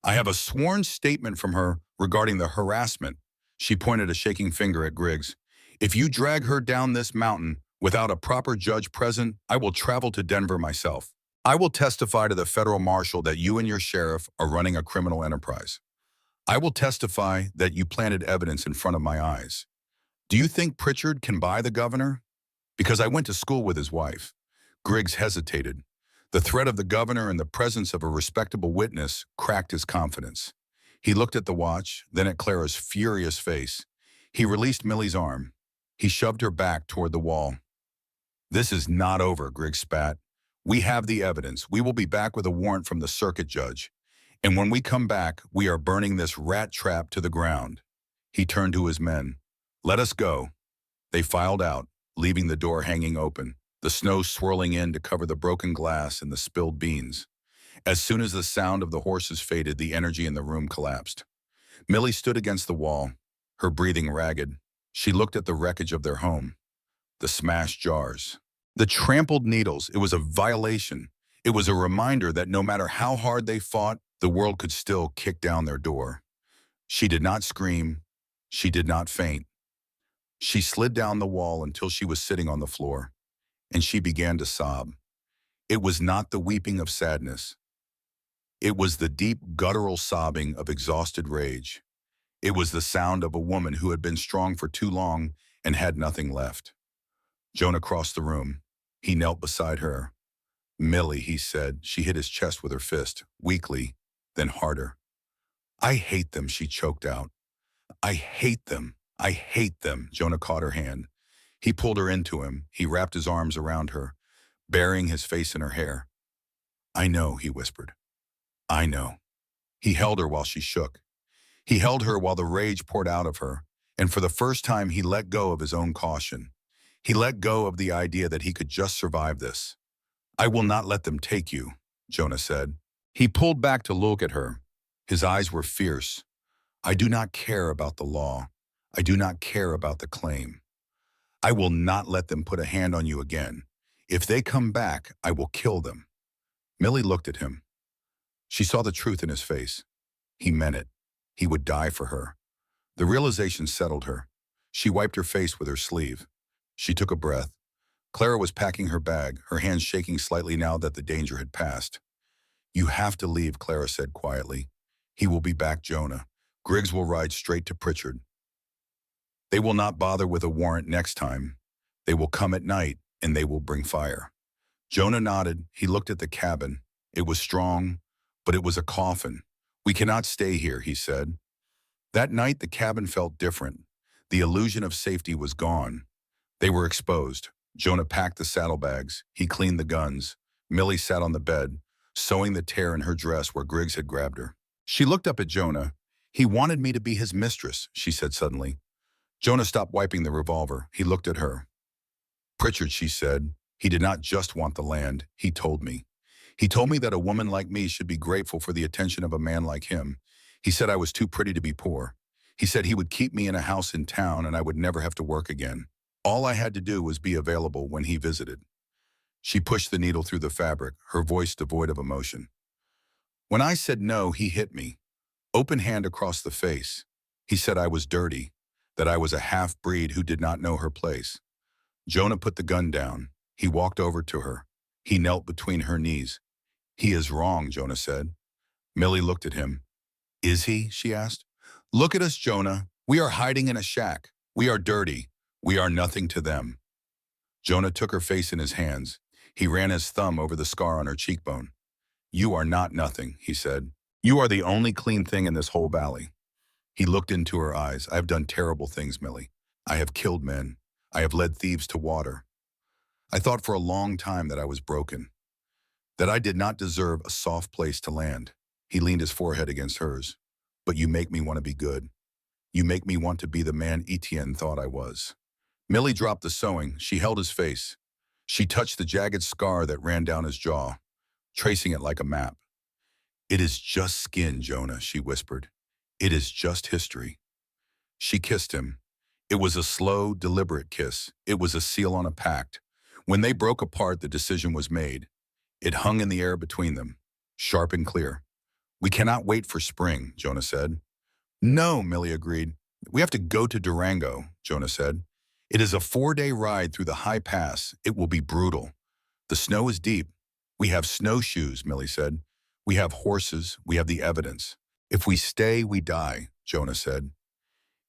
I have a sworn statement from her regarding the harassment." She pointed a shaking finger at Griggs. "If you drag her down this mountain without a proper judge present, I will travel to Denver myself. I will testify to the federal marshal that you and your sheriff are running a criminal enterprise. I will testify that you planted evidence in front of my eyes. Do you think Pritchard can buy the governor? Because I went to school with his wife." Griggs hesitated. The threat of the governor and the presence of a respectable witness cracked his confidence. He looked at the watch, then at Clara's furious face. He released Millie's arm. He shoved her back toward the wall. "This is not over," Griggs spat. "We have the evidence. We will be back with a warrant from the circuit judge. And when we come back, we are burning this rat trap to the ground." He turned to his men. "Let us go." They filed out, leaving the door hanging open, the snow swirling in to cover the broken glass and the spilled beans. As soon as the sound of the horses faded, the energy in the room collapsed. Millie stood against the wall, her breathing ragged. She looked at the wreckage of their home, the smashed jars, the trampled needles. It was a violation. It was a reminder that no matter how hard they fought, the world could still kick down their door. She did not scream. She did not faint. She slid down the wall until she was sitting on the floor, and she began to sob. It was not the weeping of sadness. It was the deep, guttural sobbing of exhausted rage. It was the sound of a woman who had been strong for too long and had nothing left. Jonah crossed the room. He knelt beside her. "Millie," he said. She hit his chest with her fist, weakly, then harder. "I hate them," she choked out. "I hate them. I hate them." Jonah caught her hand. He pulled her into him. He wrapped his arms around her, burying his face in her hair. "I know," he whispered. "I know." He held her while she shook. He held her while the rage poured out of her, and for the first time he let go of his own caution. He let go of the idea that he could just survive this. "I will not let them take you," Jonah said. He pulled back to look at her. His eyes were fierce. "I do not care about the law. I do not care about the claim. I will not let them put a hand on you again. If they come back, I will kill them." Millie looked at him. She saw the truth in his face. He meant it. He would die for her. The realization settled her. She wiped her face with her sleeve. She took a breath. Clara was packing her bag, her hands shaking slightly now that the danger had passed. "You have to leave," Clara said quietly. "He will be back, Jonah. Griggs will ride straight to Pritchard. They will not bother with a warrant next time. They will come at night, and they will bring fire." Jonah nodded. He looked at the cabin. It was strong, but it was a coffin. "We cannot stay here," he said. That night, the cabin felt different. The illusion of safety was gone. They were exposed. Jonah packed the saddlebags. He cleaned the guns. Millie sat on the bed, sewing the tear in her dress where Griggs had grabbed her. She looked up at Jonah. He wanted me to be his mistress, she said suddenly. Jonah stopped wiping the revolver. He looked at her. Pritchard, she said, he did not just want the land, he told me. He told me that a woman like me should be grateful for the attention of a man like him. He said I was too pretty to be poor. He said he would keep me in a house in town and I would never have to work again. All I had to do was be available when he visited. She pushed the needle through the fabric, her voice devoid of emotion. When I said no, he hit me, open hand across the face. He said I was dirty, that I was a half-breed who did not know her place. Jonah put the gun down. He walked over to her. He knelt between her knees. He is wrong, Jonah said. Millie looked at him. Is he? She asked. Look at us, Jonah. We are hiding in a shack. We are dirty. We are nothing to them. Jonah took her face in his hands. He ran his thumb over the scar on her cheekbone. You are not nothing, he said. You are the only clean thing in this whole valley. He looked into her eyes. I have done terrible things, Millie. I have killed men. I have led thieves to water. I thought for a long time that I was broken, that I did not deserve a soft place to land. He leaned his forehead against hers. But you make me want to be good. You make me want to be the man Etienne thought I was. Millie dropped the sewing. She held his face. She touched the jagged scar that ran down his jaw, tracing it like a map. It is just skin, Jonah, she whispered. It is just history. She kissed him. It was a slow, deliberate kiss. It was a seal on a pact. When they broke apart, the decision was made. It hung in the air between them, sharp and clear. We cannot wait for spring, Jonah said. No, Millie agreed. We have to go to Durango, Jonah said. It is a 4-day ride through the high pass. It will be brutal. The snow is deep. We have snowshoes, Millie said. We have horses. We have the evidence. If we stay, we die, Jonah said.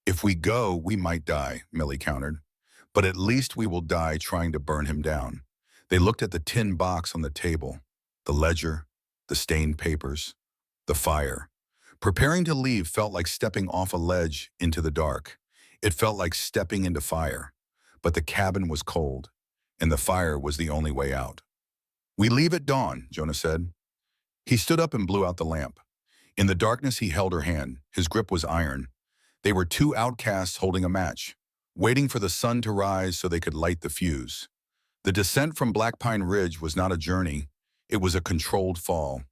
If we go, we might die, Millie countered. But at least we will die trying to burn him down. They looked at the tin box on the table, the ledger, the stained papers, the fire. Preparing to leave felt like stepping off a ledge into the dark. It felt like stepping into fire. But the cabin was cold, and the fire was the only way out. We leave at dawn, Jonah said. He stood up and blew out the lamp. In the darkness, he held her hand. His grip was iron. They were two outcasts holding a match, waiting for the sun to rise so they could light the fuse. The descent from Black Pine Ridge was not a journey. It was a controlled fall.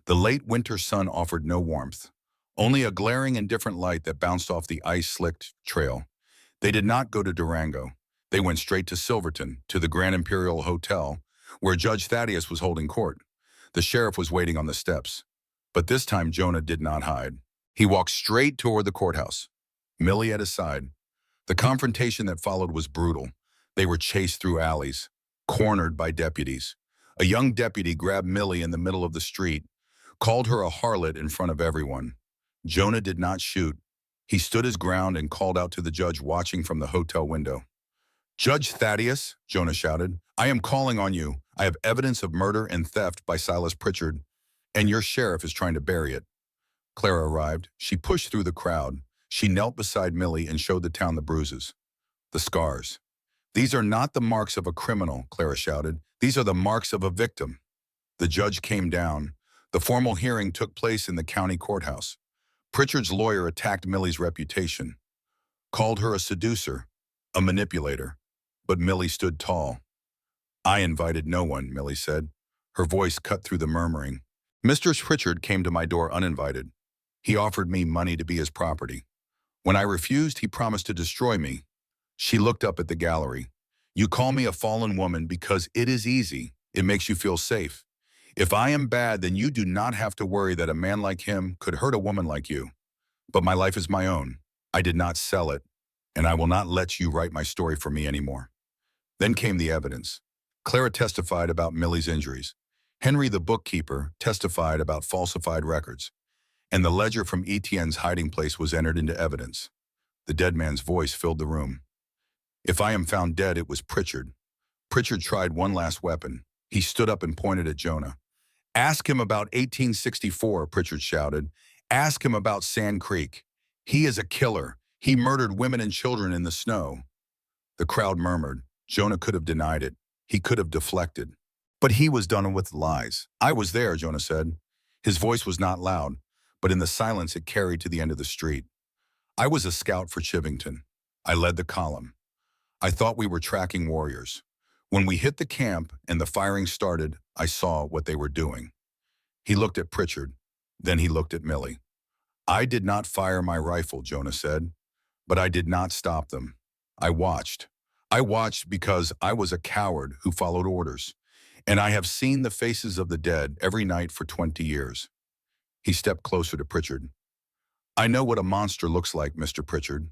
The late winter sun offered no warmth, only a glaring indifferent light that bounced off the ice-slicked trail. They did not go to Durango. They went straight to Silverton, to the Grand Imperial Hotel, where Judge Thaddeus was holding court. The sheriff was waiting on the steps. But this time Jonah did not hide. He walked straight toward the courthouse, Millie at his side. The confrontation that followed was brutal. They were chased through alleys, cornered by deputies. A young deputy grabbed Millie in the middle of the street, called her a harlot in front of everyone. Jonah did not shoot. He stood his ground and called out to the judge watching from the hotel window. Judge Thaddeus, Jonah shouted, I am calling on you. I have evidence of murder and theft by Silas Pritchard, and your sheriff is trying to bury it. Clara arrived. She pushed through the crowd. She knelt beside Millie and showed the town the bruises, the scars. These are not the marks of a criminal, Clara shouted. These are the marks of a victim. The judge came down. The formal hearing took place in the county courthouse. Pritchard's lawyer attacked Millie's reputation, called her a seducer, a manipulator. But Millie stood tall. I invited no one, Millie said. Her voice cut through the murmuring. Mr. Pritchard came to my door uninvited. He offered me money to be his property. When I refused, he promised to destroy me. She looked up at the gallery. You call me a fallen woman because it is easy. It makes you feel safe. If I am bad, then you do not have to worry that a man like him could hurt a woman like you. But my life is my own. I did not sell it, and I will not let you write my story for me anymore. Then came the evidence. Clara testified about Millie's injuries. Henry, the bookkeeper, testified about falsified records. And the ledger from Etienne's hiding place was entered into evidence. The dead man's voice filled the room. If I am found dead, it was Pritchard. Pritchard tried one last weapon. He stood up and pointed at Jonah. Ask him about 1864, Pritchard shouted. Ask him about Sand Creek. He is a killer. He murdered women and children in the snow. The crowd murmured. Jonah could have denied it. He could have deflected. But he was done with lies. I was there, Jonah said. His voice was not loud, but in the silence it carried to the end of the street. I was a scout for Chivington. I led the column. I thought we were tracking warriors. When we hit the camp and the firing started, I saw what they were doing. He looked at Pritchard. Then he looked at Millie. I did not fire my rifle, Jonah said, but I did not stop them. I watched. I watched because I was a coward who followed orders, and I have seen the faces of the dead every night for 20 years. He stepped closer to Pritchard. I know what a monster looks like, Mr. Pritchard,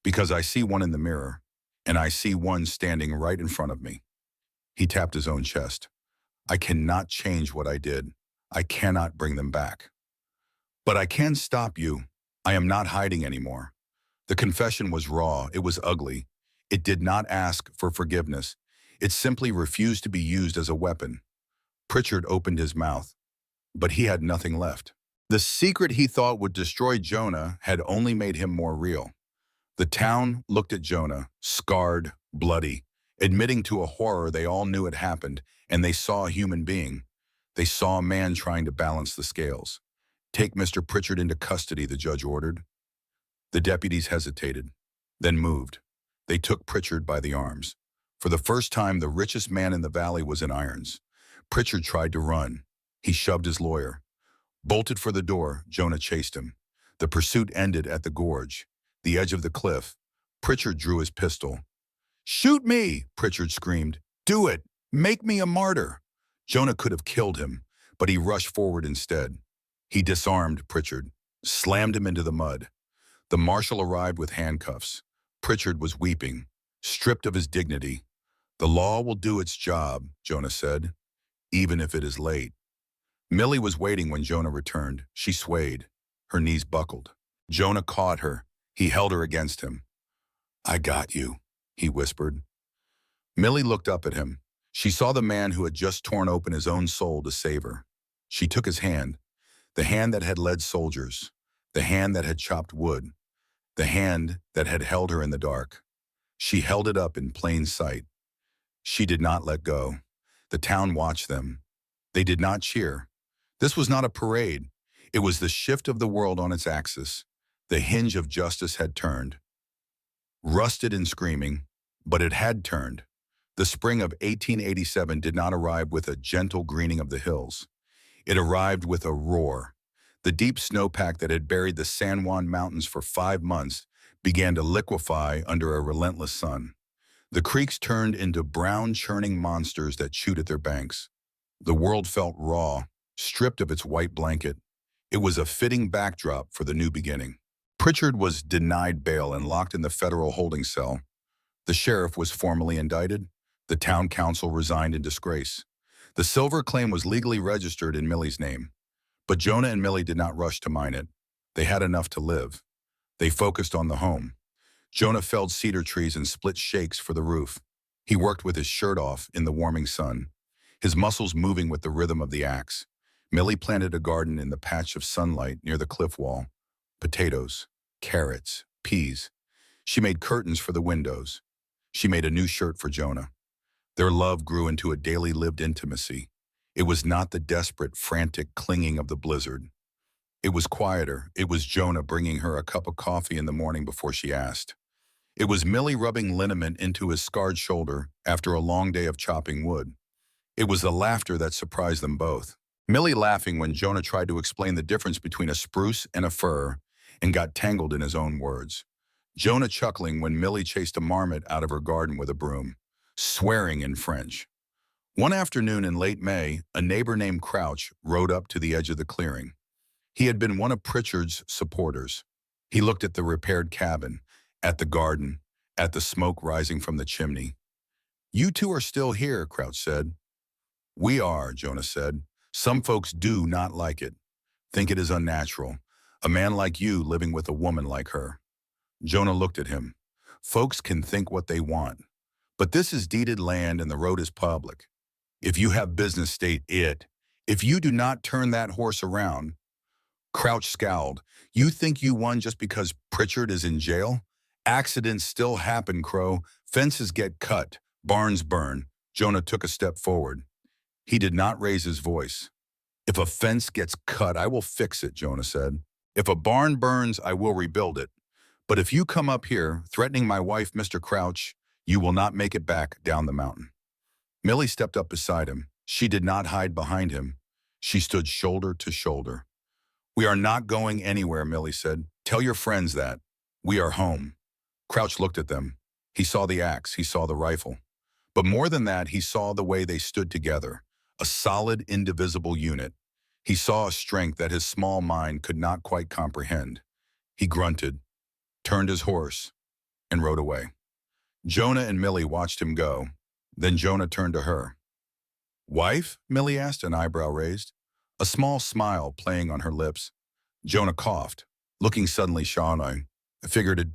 because I see one in the mirror, and I see one standing right in front of me. He tapped his own chest. I cannot change what I did. I cannot bring them back. But I can stop you. I am not hiding anymore. The confession was raw. It was ugly. It did not ask for forgiveness. It simply refused to be used as a weapon. Pritchard opened his mouth, but he had nothing left. The secret he thought would destroy Jonah had only made him more real. The town looked at Jonah, scarred, bloody, admitting to a horror they all knew had happened, and they saw a human being. They saw a man trying to balance the scales. Take Mr. Pritchard into custody, the judge ordered. The deputies hesitated, then moved. They took Pritchard by the arms. For the first time, the richest man in the valley was in irons. Pritchard tried to run. He shoved his lawyer. Bolted for the door, Jonah chased him. The pursuit ended at the gorge, the edge of the cliff. Pritchard drew his pistol. Shoot me, Pritchard screamed. Do it. Make me a martyr. Jonah could have killed him, but he rushed forward instead. He disarmed Pritchard, slammed him into the mud. The marshal arrived with handcuffs. Pritchard was weeping, stripped of his dignity. The law will do its job, Jonah said, even if it is late. Millie was waiting when Jonah returned. She swayed. Her knees buckled. Jonah caught her. He held her against him. I got you, he whispered. Millie looked up at him. She saw the man who had just torn open his own soul to save her. She took his hand, the hand that had led soldiers, the hand that had chopped wood, the hand that had held her in the dark. She held it up in plain sight. She did not let go. The town watched them. They did not cheer. This was not a parade. It was the shift of the world on its axis. The hinge of justice had turned. Rusted and screaming, but it had turned. The spring of 1887 did not arrive with a gentle greening of the hills. It arrived with a roar. The deep snowpack that had buried the San Juan Mountains for 5 months began to liquefy under a relentless sun. The creeks turned into brown, churning monsters that chewed at their banks. The world felt raw, stripped of its white blanket. It was a fitting backdrop for the new beginning. Pritchard was denied bail and locked in the federal holding cell. The sheriff was formally indicted. The town council resigned in disgrace. The silver claim was legally registered in Millie's name. But Jonah and Millie did not rush to mine it. They had enough to live. They focused on the home. Jonah felled cedar trees and split shakes for the roof. He worked with his shirt off in the warming sun, his muscles moving with the rhythm of the axe. Millie planted a garden in the patch of sunlight near the cliff wall. Potatoes, carrots, peas. She made curtains for the windows. She made a new shirt for Jonah. Their love grew into a daily lived intimacy. It was not the desperate, frantic clinging of the blizzard. It was quieter. It was Jonah bringing her a cup of coffee in the morning before she asked. It was Millie rubbing liniment into his scarred shoulder after a long day of chopping wood. It was the laughter that surprised them both. Millie laughing when Jonah tried to explain the difference between a spruce and a fir and got tangled in his own words. Jonah chuckling when Millie chased a marmot out of her garden with a broom, swearing in French. One afternoon in late May, a neighbor named Crouch rode up to the edge of the clearing. He had been one of Pritchard's supporters. He looked at the repaired cabin, at the garden, at the smoke rising from the chimney. You two are still here, Crouch said. We are, Jonah said. Some folks do not like it, think it is unnatural. A man like you living with a woman like her. Jonah looked at him. Folks can think what they want, but this is deeded land and the road is public. If you have business, state it. If you do not turn that horse around. Crouch scowled. You think you won just because Pritchard is in jail? Accidents still happen, Crow. Fences get cut. Barns burn. Jonah took a step forward. He did not raise his voice. If a fence gets cut, I will fix it, Jonah said. If a barn burns, I will rebuild it. But if you come up here, threatening my wife, Mr. Crouch, you will not make it back down the mountain. Millie stepped up beside him. She did not hide behind him. She stood shoulder to shoulder. We are not going anywhere, Millie said. Tell your friends that. We are home. Crouch looked at them. He saw the axe, he saw the rifle. But more than that, he saw the way they stood together, a solid, indivisible unit. He saw a strength that his small mind could not quite comprehend. He grunted, turned his horse, and rode away. Jonah and Millie watched him go. Then Jonah turned to her. Wife? Millie asked, an eyebrow raised, a small smile playing on her lips. Jonah coughed, looking suddenly Shawnee. I figured it.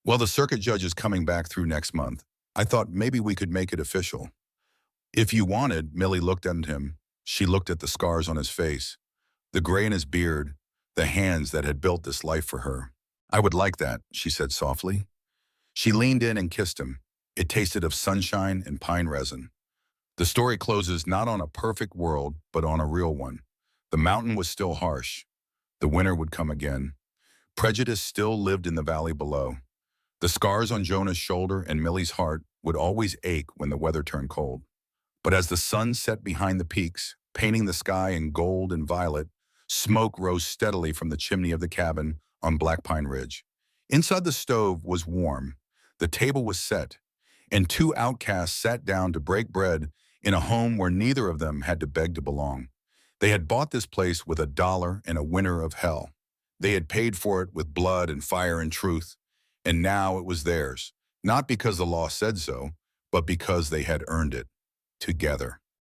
Well, the circuit judge is coming back through next month. I thought maybe we could make it official. If you wanted, Millie looked at him. She looked at the scars on his face, the gray in his beard, the hands that had built this life for her. I would like that, she said softly. She leaned in and kissed him. It tasted of sunshine and pine resin. The story closes not on a perfect world, but on a real one. The mountain was still harsh. The winter would come again. Prejudice still lived in the valley below. The scars on Jonah's shoulder and Millie's heart would always ache when the weather turned cold. But as the sun set behind the peaks, painting the sky in gold and violet, smoke rose steadily from the chimney of the cabin on Black Pine Ridge. Inside the stove was warm. The table was set, and two outcasts sat down to break bread in a home where neither of them had to beg to belong. They had bought this place with $1 and a winter of hell. They had paid for it with blood and fire and truth, and now it was theirs, not because the law said so, but because they had earned it together.